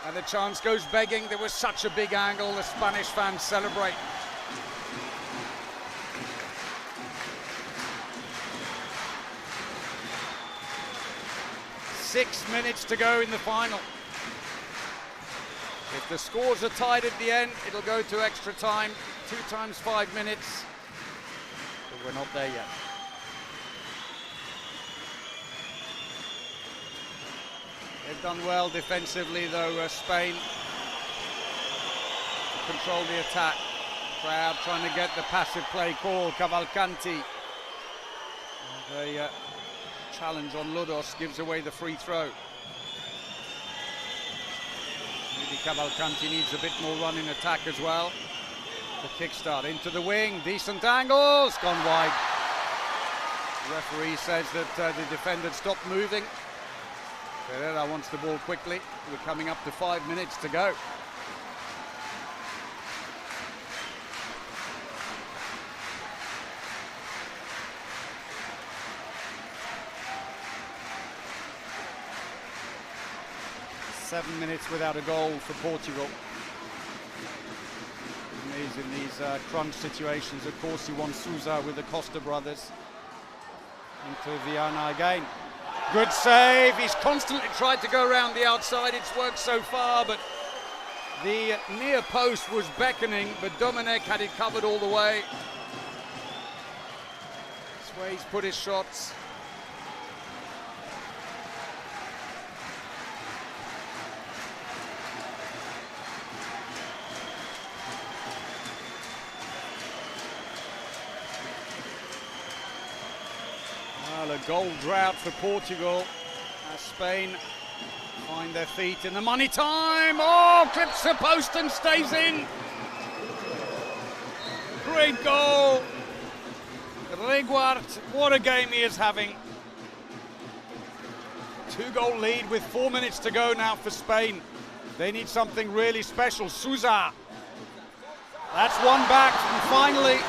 And the chance goes begging. There was such a big angle, the Spanish fans celebrate. Six minutes to go in the final. If the scores are tied at the end, it'll go to extra time, 2 times 5 minutes. But we're not there yet. They've done well defensively, though, Spain. To control the attack. Crowd trying to get the passive play call, Cavalcanti. The challenge on Lodos gives away the free throw. Maybe Cavalcanti needs a bit more run in attack as well. The kickstart into the wing, decent angles, gone wide. The referee says that the defender stopped moving. Pereira wants the ball quickly. We're coming up to 5 minutes to go. Seven minutes without a goal for Portugal. In these crunch situations, of course, he won Sousa with the Costa brothers. Into Viana again. Good save. He's constantly tried to go around the outside. It's worked so far, but the near post was beckoning, but Dominic had it covered all the way. That's where he's put his shots. A goal drought for Portugal as Spain find their feet in the money time. Oh, clips the post and stays in. Great goal. Reguart, what a game he is having. 2-goal lead with 4 minutes to go now for Spain. They need something really special. Sousa. That's one back, and finally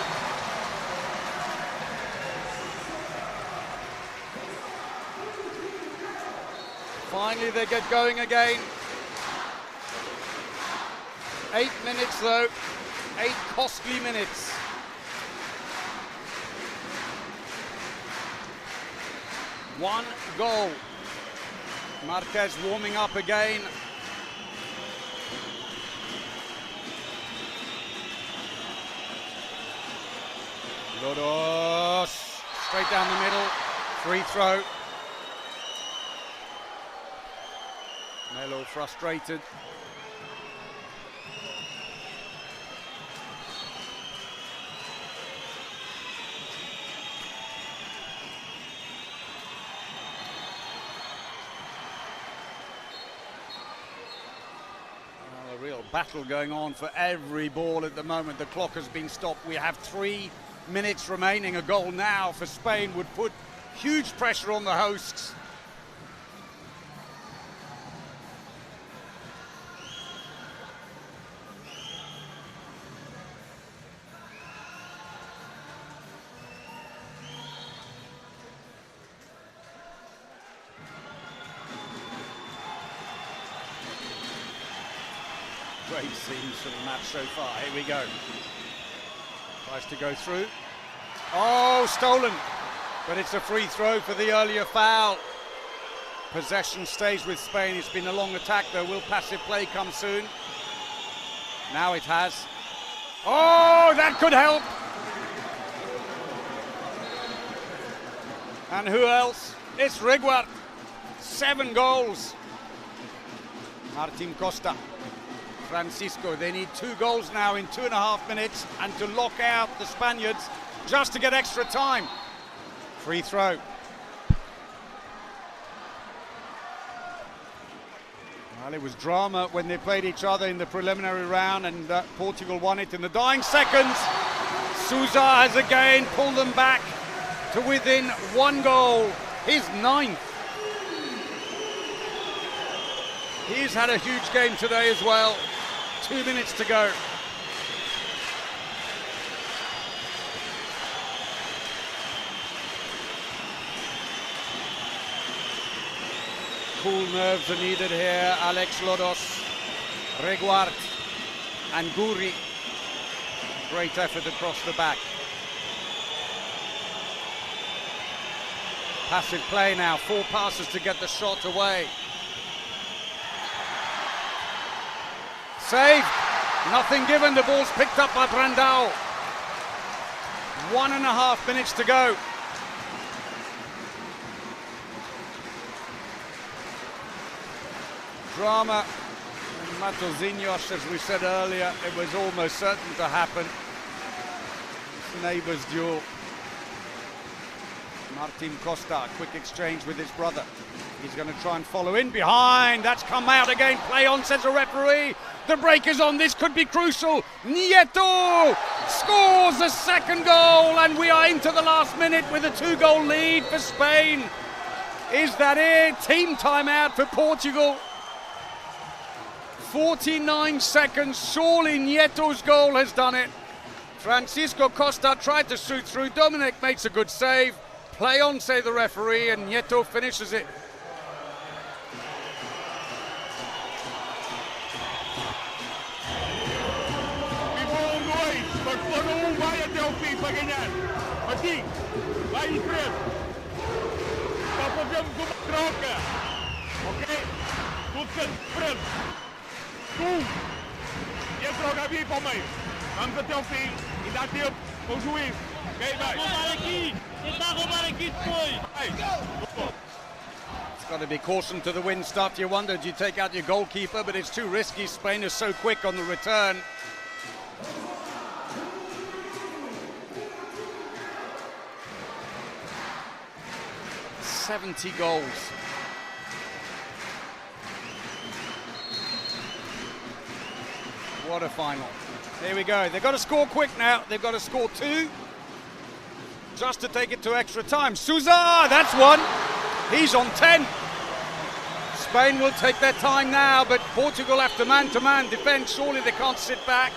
they get going again. 8 minutes though, 8 costly minutes. One goal. Marquez warming up again. Lodos, straight down the middle, free throw. Melo frustrated. A real battle going on for every ball at the moment. The clock has been stopped. We have 3 minutes remaining. A goal now for Spain would put huge pressure on the hosts. Great scenes for the match so far. Here we go. Tries to go through. Oh, stolen. But it's a free throw for the earlier foul. Possession stays with Spain. It's been a long attack though. Will passive play come soon? Now it has. Oh, that could help. And who else? It's Reguart. 7 goals. Martin Costa. Francisco, they need 2 goals now in 2.5 minutes and to lock out the Spaniards just to get extra time. Free throw. Well, it was drama when they played each other in the preliminary round, and Portugal won it in the dying seconds. Sousa has again pulled them back to within 1 goal, his 9th. He's had a huge game today as well. 2 minutes to go. Cool nerves are needed here. Alex Lodos, Reguart and Guri. Great effort across the back. Passive play now, 4 passes to get the shot away. Saved, nothing given, the ball's picked up by Brandao. 1.5 minutes to go. Drama and Matosinhos, as we said earlier, it was almost certain to happen. It's neighbours duel. Martin Costa, a quick exchange with his brother. He's going to try and follow in behind. That's come out again. Play on, says the referee. The break is on. This could be crucial. Nieto scores the 2nd goal, and we are into the last minute with a 2-goal lead for Spain. Is that it? Team timeout for Portugal. 49 seconds, surely Nieto's goal has done it. Francisco Costa tried to shoot through, Dominic makes a good save. Play on, say the referee, and Nieto finishes it. Ficou 2, Barcelona 1, vai até o fim para ganhar. Martim, vai em frente. Só fazemos uma troca, ok? Tudo sendo frente. E entra o Gabi para o meio. Vamos até o fim e dá tempo com o juiz. Ok, vai. Tentar roubar aqui depois. It's got to be caution to the wind stuff. You wonder, do you take out your goalkeeper? But it's too risky. Spain is so quick on the return. $70 goals. What a final. Here we go. They've got to score quick now. They've got to score 2 just to take it to extra time. Sousa, that's 1. He's on 10. Spain will take their time now, but Portugal have to man-to-man defend. Surely they can't sit back.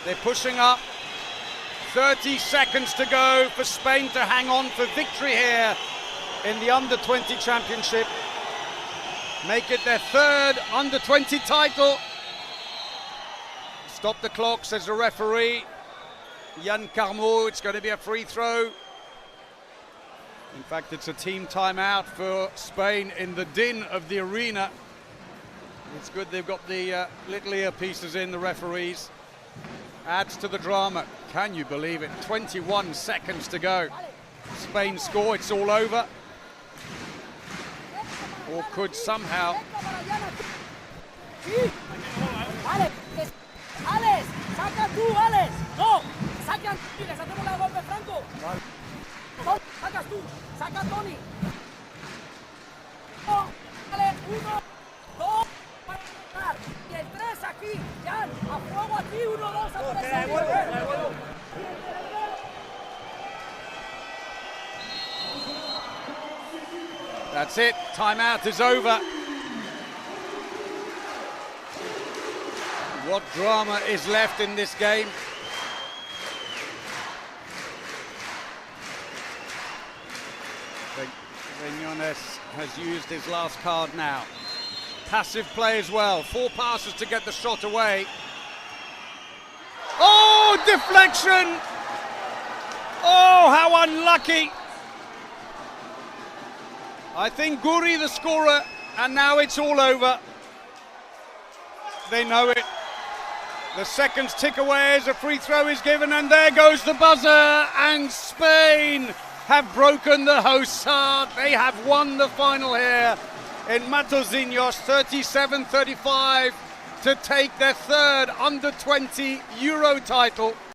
They're pushing up. 30 seconds to go for Spain to hang on for victory here in the Under-20 Championship. Make it their 3rd Under-20 title. Stop the clock, says the referee. Jan Carmo, it's going to be a free throw. In fact, it's a team timeout for Spain in the din of the arena. It's good they've got the little earpieces in, the referees. Adds to the drama. Can you believe it? 21 seconds to go. Spain score, it's all over. Or could somehow... Alex, saca tú, Alex. No, saca tú, les hacemos la golpe Franco. No, sacas tú, saca Tony. No, Alex, 1, 2, para y el 3 aquí, Jan, a fuego aquí, 1, 2, a 3. That's it, timeout is over. What drama is left in this game? Reñones has used his last card now. Passive play as well. 4 passes to get the shot away. Oh, deflection! Oh, how unlucky! I think Guri the scorer, and now it's all over. They know it. The seconds tick away as a free throw is given, and there goes the buzzer, and Spain have broken the host's heart. They have won the final here in Matosinhos, 37-35, to take their 3rd Under-20 Euro title.